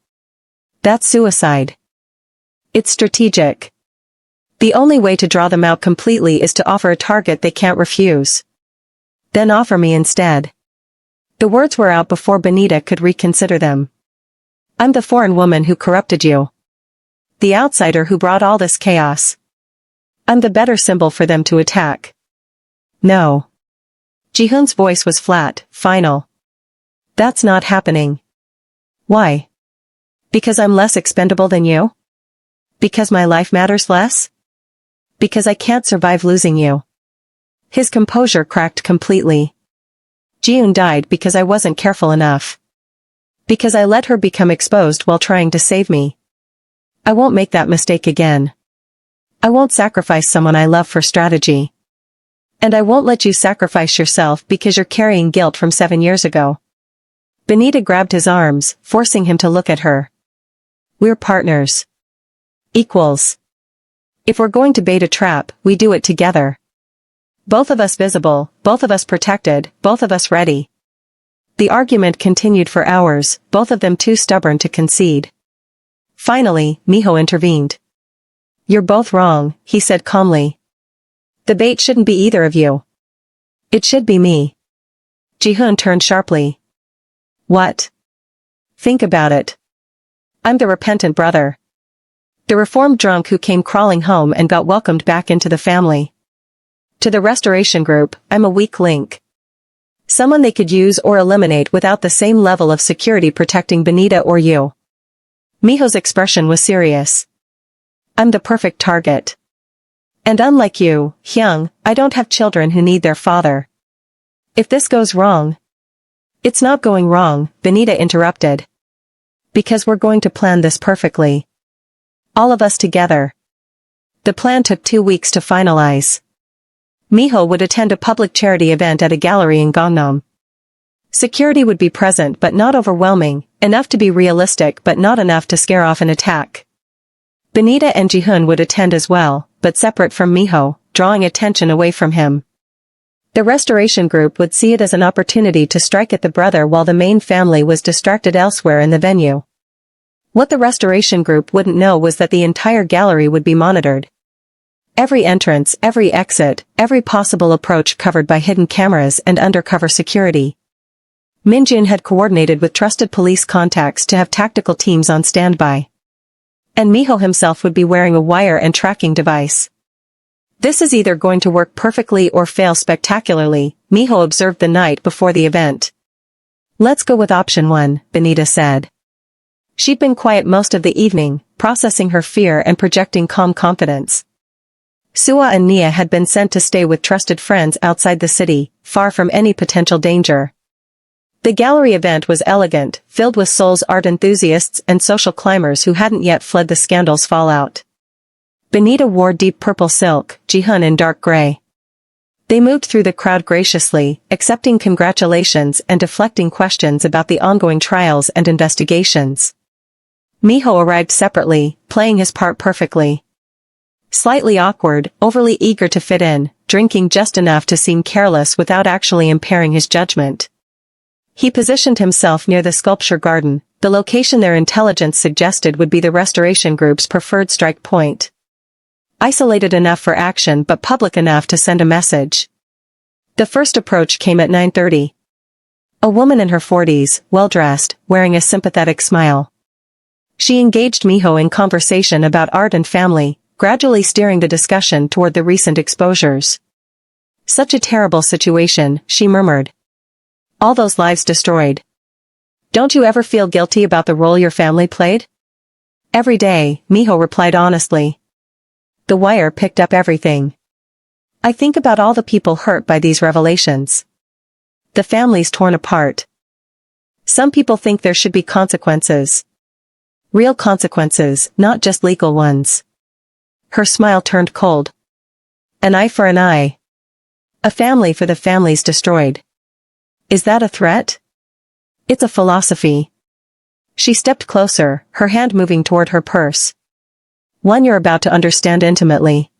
That's suicide. It's strategic. The only way to draw them out completely is to offer a target they can't refuse." "Then offer me instead." The words were out before Benita could reconsider them. "I'm the foreign woman who corrupted you. The outsider who brought all this chaos. I'm the better symbol for them to attack." "No." Ji-hoon's voice was flat, final. "That's not happening." "Why?" "Because I'm less expendable than you? Because my life matters less? Because I can't survive losing you." His composure cracked completely. "Ji-hoon died because I wasn't careful enough. Because I let her become exposed while trying to save me. I won't make that mistake again. I won't sacrifice someone I love for strategy. And I won't let you sacrifice yourself because you're carrying guilt from 7 years ago. Benita grabbed his arms, forcing him to look at her. We're partners. Equals. If we're going to bait a trap, we do it together. Both of us visible, both of us protected, both of us ready. The argument continued for hours, both of them too stubborn to concede. Finally, Miho intervened. You're both wrong, he said calmly. The bait shouldn't be either of you. It should be me. Ji-hoon turned sharply. What? Think about it. I'm the repentant brother. The reformed drunk who came crawling home and got welcomed back into the family. To the restoration group, I'm a weak link. Someone they could use or eliminate without the same level of security protecting Benita or you. Miho's expression was serious. I'm the perfect target. And unlike you, Hyung, I don't have children who need their father. If this goes wrong... It's not going wrong, Benita interrupted. Because we're going to plan this perfectly. All of us together. The plan took 2 weeks to finalize. Miho would attend a public charity event at a gallery in Gangnam. Security would be present but not overwhelming, enough to be realistic but not enough to scare off an attack. Benita and Ji-hoon would attend as well, but separate from Miho, drawing attention away from him. The restoration group would see it as an opportunity to strike at the brother while the main family was distracted elsewhere in the venue. What the restoration group wouldn't know was that the entire gallery would be monitored. Every entrance, every exit, every possible approach covered by hidden cameras and undercover security. Minjun had coordinated with trusted police contacts to have tactical teams on standby. And Miho himself would be wearing a wire and tracking device. This is either going to work perfectly or fail spectacularly, Miho observed the night before the event. Let's go with option 1, Benita said. She'd been quiet most of the evening, processing her fear and projecting calm confidence. Sua and Nia had been sent to stay with trusted friends outside the city, far from any potential danger. The gallery event was elegant, filled with Seoul's art enthusiasts and social climbers who hadn't yet fled the scandal's fallout. Benita wore deep purple silk, Ji-hoon in dark gray. They moved through the crowd graciously, accepting congratulations and deflecting questions about the ongoing trials and investigations. Miho arrived separately, playing his part perfectly. Slightly awkward, overly eager to fit in, drinking just enough to seem careless without actually impairing his judgment. He positioned himself near the sculpture garden, the location their intelligence suggested would be the restoration group's preferred strike point. Isolated enough for action but public enough to send a message. The first approach came at 9:30. A woman in her 40s, well-dressed, wearing a sympathetic smile. She engaged Miho in conversation about art and family, gradually steering the discussion toward the recent exposures. Such a terrible situation, she murmured. All those lives destroyed. Don't you ever feel guilty about the role your family played? Every day, Miho replied honestly. The wire picked up everything. I think about all the people hurt by these revelations. The families torn apart. Some people think there should be consequences. Real consequences, not just legal ones. Her smile turned cold. An eye for an eye. A family for the families destroyed. Is that a threat? It's a philosophy. She stepped closer, her hand moving toward her purse. One you're about to understand intimately.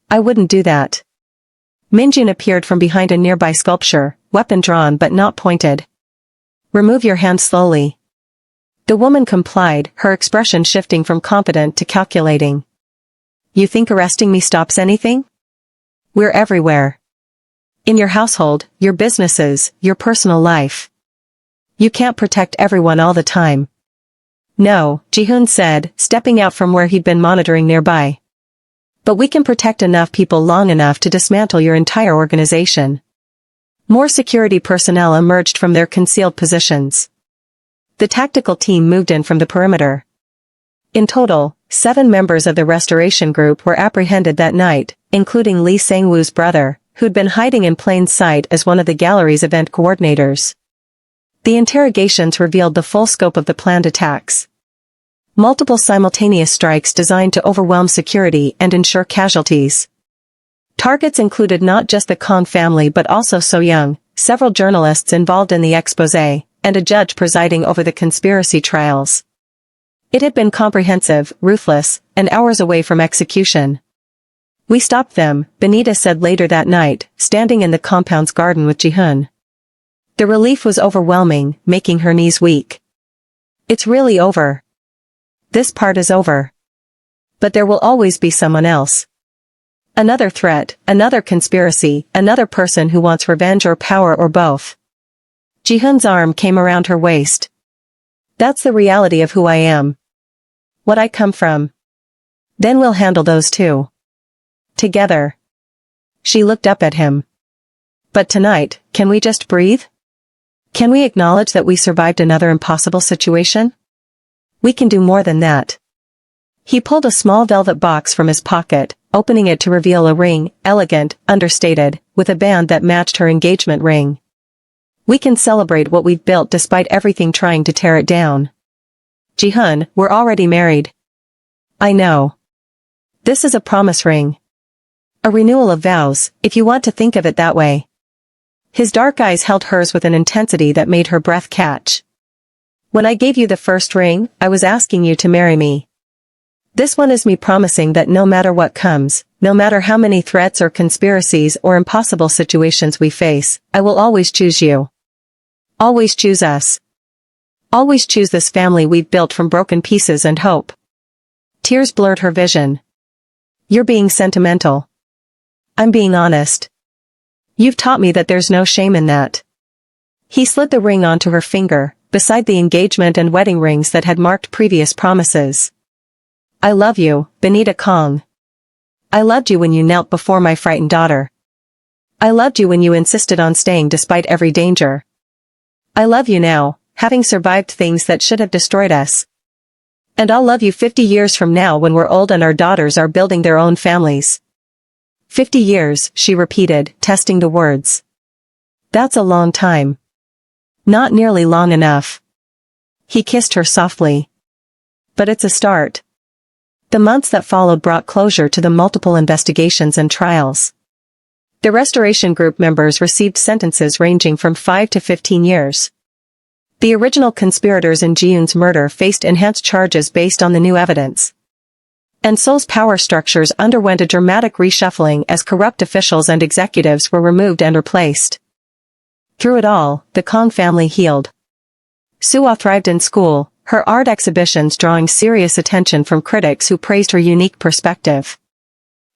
I wouldn't do that. Minjun appeared from behind a nearby sculpture, weapon drawn but not pointed. Remove your hand slowly. The woman complied, her expression shifting from confident to calculating. You think arresting me stops anything? We're everywhere. In your household, your businesses, your personal life. You can't protect everyone all the time. No, Ji-hoon said, stepping out from where he'd been monitoring nearby. But we can protect enough people long enough to dismantle your entire organization. More security personnel emerged from their concealed positions. The tactical team moved in from the perimeter. In total, 7 members of the restoration group were apprehended that night, including Lee Sang-woo's brother, who'd been hiding in plain sight as one of the gallery's event coordinators. The interrogations revealed the full scope of the planned attacks. Multiple simultaneous strikes designed to overwhelm security and ensure casualties. Targets included not just the Kong family but also So Young, several journalists involved in the exposé, and a judge presiding over the conspiracy trials. It had been comprehensive, ruthless, and hours away from execution. "We stopped them," Benita said later that night, standing in the compound's garden with Ji-hun. The relief was overwhelming, making her knees weak. "It's really over. This part is over. But there will always be someone else. Another threat, another conspiracy, another person who wants revenge or power or both." Ji-hun's arm came around her waist. "That's the reality of who I am. What I come from. Then we'll handle those too. Together." She looked up at him. "But tonight, can we just breathe? Can we acknowledge that we survived another impossible situation? We can do more than that." He pulled a small velvet box from his pocket, opening it to reveal a ring, elegant, understated, with a band that matched her engagement ring. "We can celebrate what we've built despite everything trying to tear it down. Ji-hun, we're already married." "I know. This is a promise ring. A renewal of vows, if you want to think of it that way." His dark eyes held hers with an intensity that made her breath catch. "When I gave you the first ring, I was asking you to marry me. This one is me promising that no matter what comes, no matter how many threats or conspiracies or impossible situations we face, I will always choose you. Always choose us. Always choose this family we've built from broken pieces and hope." Tears blurred her vision. "You're being sentimental. I'm being honest. You've taught me that there's no shame in that." He slid the ring onto her finger, beside the engagement and wedding rings that had marked previous promises. "I love you, Benita Kong. I loved you when you knelt before my frightened daughter. I loved you when you insisted on staying despite every danger. I love you now, having survived things that should have destroyed us. And I'll love you 50 years from now when we're old and our daughters are building their own families." 50 years, she repeated, testing the words. "That's a long time. Not nearly long enough." He kissed her softly. "But it's a start." The months that followed brought closure to the multiple investigations and trials. The restoration group members received sentences ranging from 5 to 15 years. The original conspirators in Ji-hun's murder faced enhanced charges based on the new evidence. And Seoul's power structures underwent a dramatic reshuffling as corrupt officials and executives were removed and replaced. Through it all, the Kong family healed. Suwa thrived in school, her art exhibitions drawing serious attention from critics who praised her unique perspective.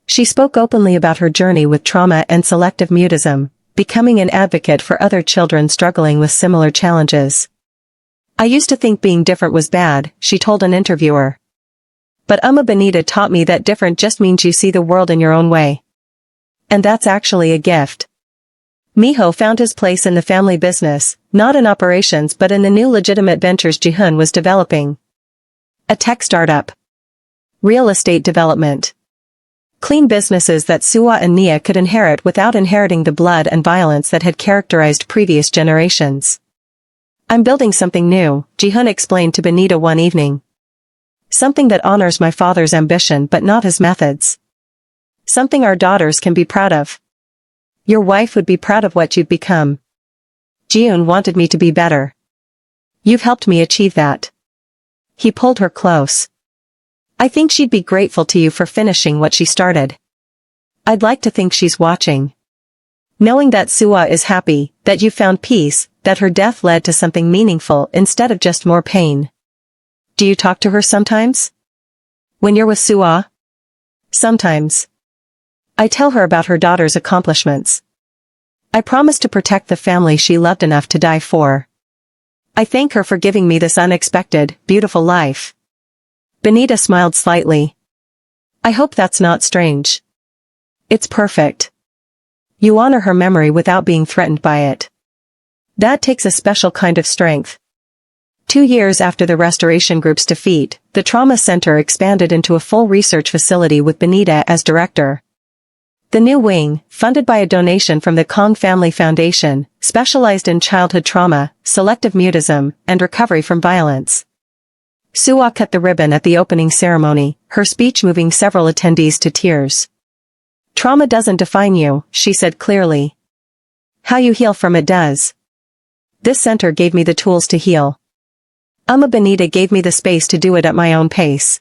She spoke openly about her journey with trauma and selective mutism, becoming an advocate for other children struggling with similar challenges. "I used to think being different was bad," she told an interviewer. "But Benita taught me that different just means you see the world in your own way. And that's actually a gift." Miho found his place in the family business, not in operations but in the new legitimate ventures Ji-hun was developing. A tech startup. Real estate development. Clean businesses that Suwa and Nia could inherit without inheriting the blood and violence that had characterized previous generations. "I'm building something new," Ji-hun explained to Benita one evening. "Something that honors my father's ambition but not his methods. Something our daughters can be proud of. Your wife would be proud of what you've become. Ji-hun wanted me to be better. You've helped me achieve that." He pulled her close. "I think she'd be grateful to you for finishing what she started. I'd like to think she's watching. Knowing that Suwa is happy, that you found peace, that her death led to something meaningful instead of just more pain." "Do you talk to her sometimes? When you're with Suwa?" "Sometimes. I tell her about her daughter's accomplishments. I promise to protect the family she loved enough to die for. I thank her for giving me this unexpected, beautiful life." Benita smiled slightly. "I hope that's not strange. It's perfect. You honor her memory without being threatened by it. That takes a special kind of strength." 2 years after the Restoration Group's defeat, the Trauma Center expanded into a full research facility with Benita as director. The new wing, funded by a donation from the Kong Family Foundation, specialized in childhood trauma, selective mutism, and recovery from violence. Suwa cut the ribbon at the opening ceremony, her speech moving several attendees to tears. Trauma doesn't define you, she said clearly. How you heal from it does. This center gave me the tools to heal. Benita gave me the space to do it at my own pace.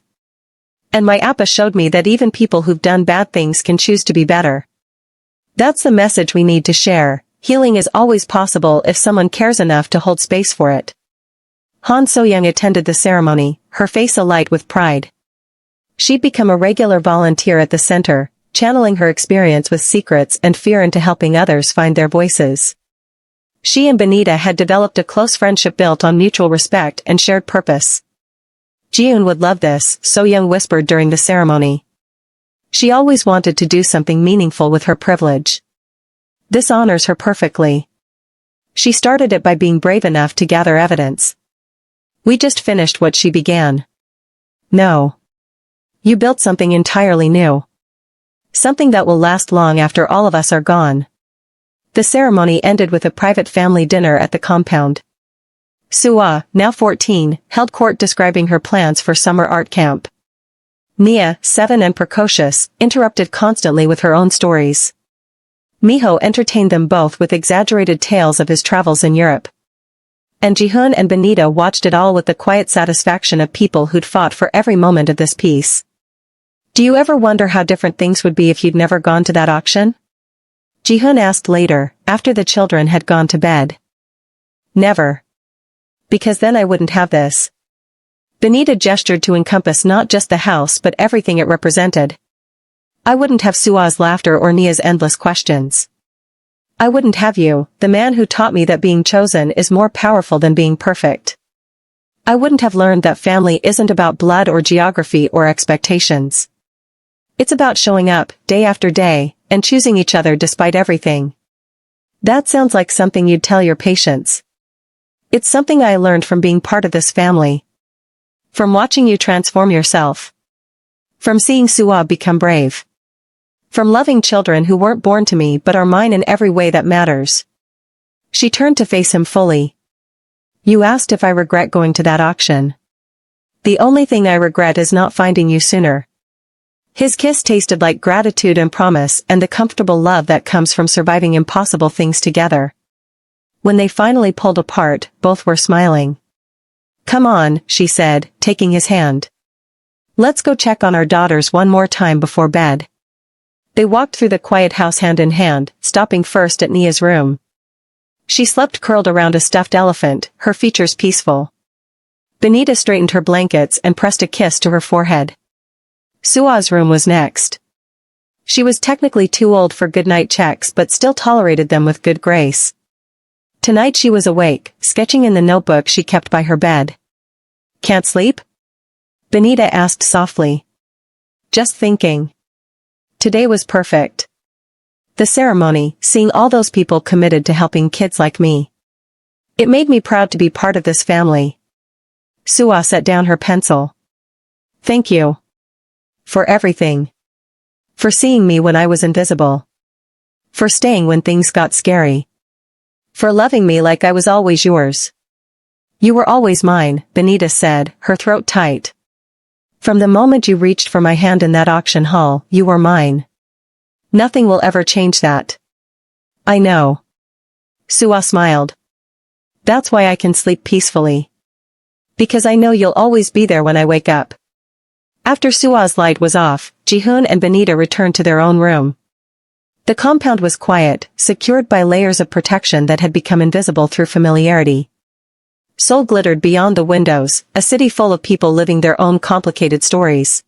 And my Appa showed me that even people who've done bad things can choose to be better. That's the message we need to share. Healing is always possible if someone cares enough to hold space for it. Han So-young attended the ceremony, her face alight with pride. She'd become a regular volunteer at the center, channeling her experience with secrets and fear into helping others find their voices. She and Benita had developed a close friendship built on mutual respect and shared purpose. Jihoon would love this, So-young whispered during the ceremony. She always wanted to do something meaningful with her privilege. This honors her perfectly. She started it by being brave enough to gather evidence. We just finished what she began. No. You built something entirely new. Something that will last long after all of us are gone. The ceremony ended with a private family dinner at the compound. Suwa, now 14, held court describing her plans for summer art camp. Mia, 7 and precocious, interrupted constantly with her own stories. Miho entertained them both with exaggerated tales of his travels in Europe. And Jihoon and Benita watched it all with the quiet satisfaction of people who'd fought for every moment of this piece. Do you ever wonder how different things would be if you'd never gone to that auction? Jihoon asked later, after the children had gone to bed. Never. Because then I wouldn't have this. Benita gestured to encompass not just the house but everything it represented. I wouldn't have Sua's laughter or Nia's endless questions. I wouldn't have you, the man who taught me that being chosen is more powerful than being perfect. I wouldn't have learned that family isn't about blood or geography or expectations. It's about showing up, day after day, and choosing each other despite everything. That sounds like something you'd tell your patients. It's something I learned from being part of this family. From watching you transform yourself. From seeing Suwa become brave. From loving children who weren't born to me but are mine in every way that matters. She turned to face him fully. You asked if I regret going to that auction. The only thing I regret is not finding you sooner. His kiss tasted like gratitude and promise and the comfortable love that comes from surviving impossible things together. When they finally pulled apart, both were smiling. Come on, she said, taking his hand. Let's go check on our daughters one more time before bed. They walked through the quiet house hand in hand, stopping first at Nia's room. She slept curled around a stuffed elephant, her features peaceful. Benita straightened her blankets and pressed a kiss to her forehead. Sua's room was next. She was technically too old for goodnight checks but still tolerated them with good grace. Tonight she was awake, sketching in the notebook she kept by her bed. Can't sleep? Benita asked softly. Just thinking. Today was perfect. The ceremony, seeing all those people committed to helping kids like me. It made me proud to be part of this family. Suwa set down her pencil. Thank you. For everything. For seeing me when I was invisible. For staying when things got scary. For loving me like I was always yours. You were always mine, Benita said, her throat tight. From the moment you reached for my hand in that auction hall, you were mine. Nothing will ever change that. I know. Suwa smiled. That's why I can sleep peacefully. Because I know you'll always be there when I wake up. After Sua's light was off, Jihoon and Benita returned to their own room. The compound was quiet, secured by layers of protection that had become invisible through familiarity. Seoul glittered beyond the windows, a city full of people living their own complicated stories.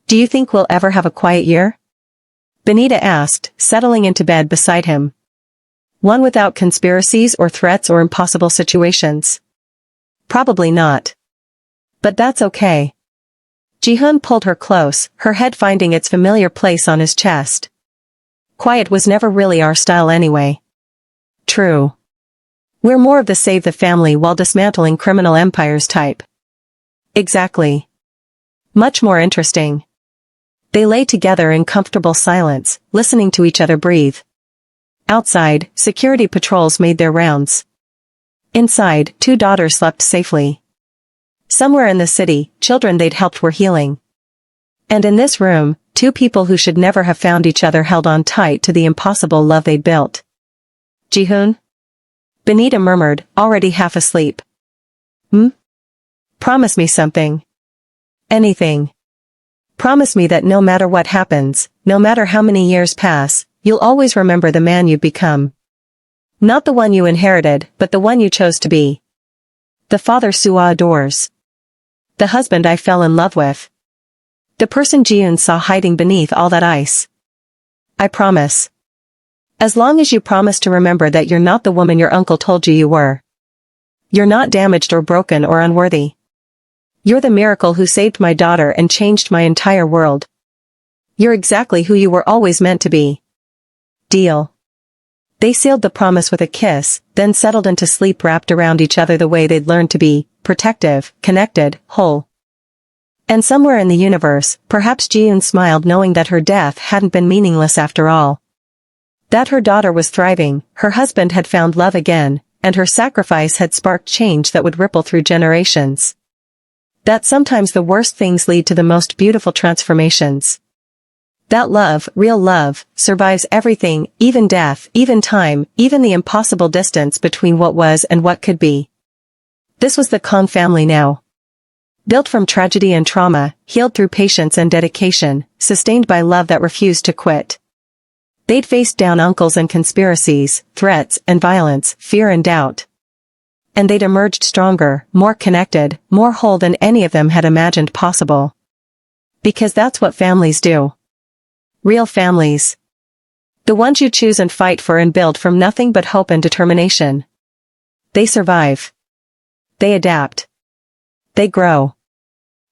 Do you think we'll ever have a quiet year? Benita asked, settling into bed beside him. One without conspiracies or threats or impossible situations. Probably not. But that's okay. Jihoon pulled her close, her head finding its familiar place on his chest. Quiet was never really our style anyway. True. We're more of the save the family while dismantling criminal empires type. Exactly. Much more interesting. They lay together in comfortable silence, listening to each other breathe. Outside, security patrols made their rounds. Inside, 2 daughters slept safely. Somewhere in the city, children they'd helped were healing. And in this room, 2 people who should never have found each other held on tight to the impossible love they'd built. Jihoon? Benita murmured, already half asleep. Promise me something. Anything. Promise me that no matter what happens, no matter how many years pass, you'll always remember the man you've become. Not the one you inherited, but the one you chose to be. The father Sua adores. The husband I fell in love with. The person Jihoon saw hiding beneath all that ice. I promise. As long as you promise to remember that you're not the woman your uncle told you you were. You're not damaged or broken or unworthy. You're the miracle who saved my daughter and changed my entire world. You're exactly who you were always meant to be. Deal. They sealed the promise with a kiss, then settled into sleep wrapped around each other the way they'd learned to be, protective, connected, whole. And somewhere in the universe, perhaps Jihoon smiled knowing that her death hadn't been meaningless after all. That her daughter was thriving, her husband had found love again, and her sacrifice had sparked change that would ripple through generations. That sometimes the worst things lead to the most beautiful transformations. That love, real love, survives everything, even death, even time, even the impossible distance between what was and what could be. This was the Kong family now. Built from tragedy and trauma, healed through patience and dedication, sustained by love that refused to quit. They'd faced down uncles and conspiracies, threats and violence, fear and doubt. And they'd emerged stronger, more connected, more whole than any of them had imagined possible. Because that's what families do. Real families. The ones you choose and fight for and build from nothing but hope and determination. They survive. They adapt. They grow.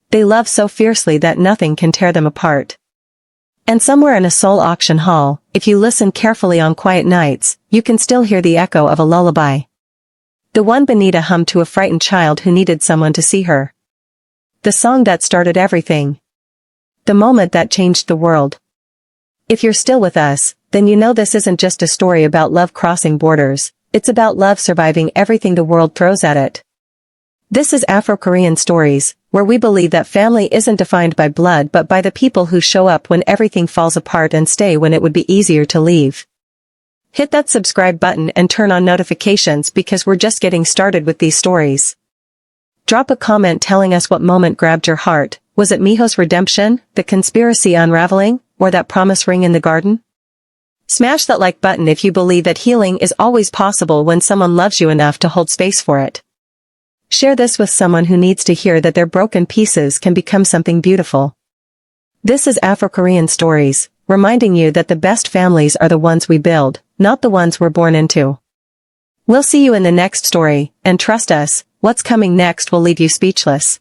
They love so fiercely that nothing can tear them apart. And somewhere in a Seoul auction hall, if you listen carefully on quiet nights, you can still hear the echo of a lullaby. The one Benita hummed to a frightened child who needed someone to see her. The song that started everything. The moment that changed the world. If you're still with us, then you know this isn't just a story about love crossing borders, it's about love surviving everything the world throws at it. This is Afrokorean Stories, where we believe that family isn't defined by blood but by the people who show up when everything falls apart and stay when it would be easier to leave. Hit that subscribe button and turn on notifications because we're just getting started with these stories. Drop a comment telling us what moment grabbed your heart. Was it Miho's redemption, the conspiracy unraveling, or that promise ring in the garden? Smash that like button if you believe that healing is always possible when someone loves you enough to hold space for it. Share this with someone who needs to hear that their broken pieces can become something beautiful. This is Afrokorean Stories, reminding you that the best families are the ones we build, not the ones we're born into. We'll see you in the next story, and trust us, what's coming next will leave you speechless.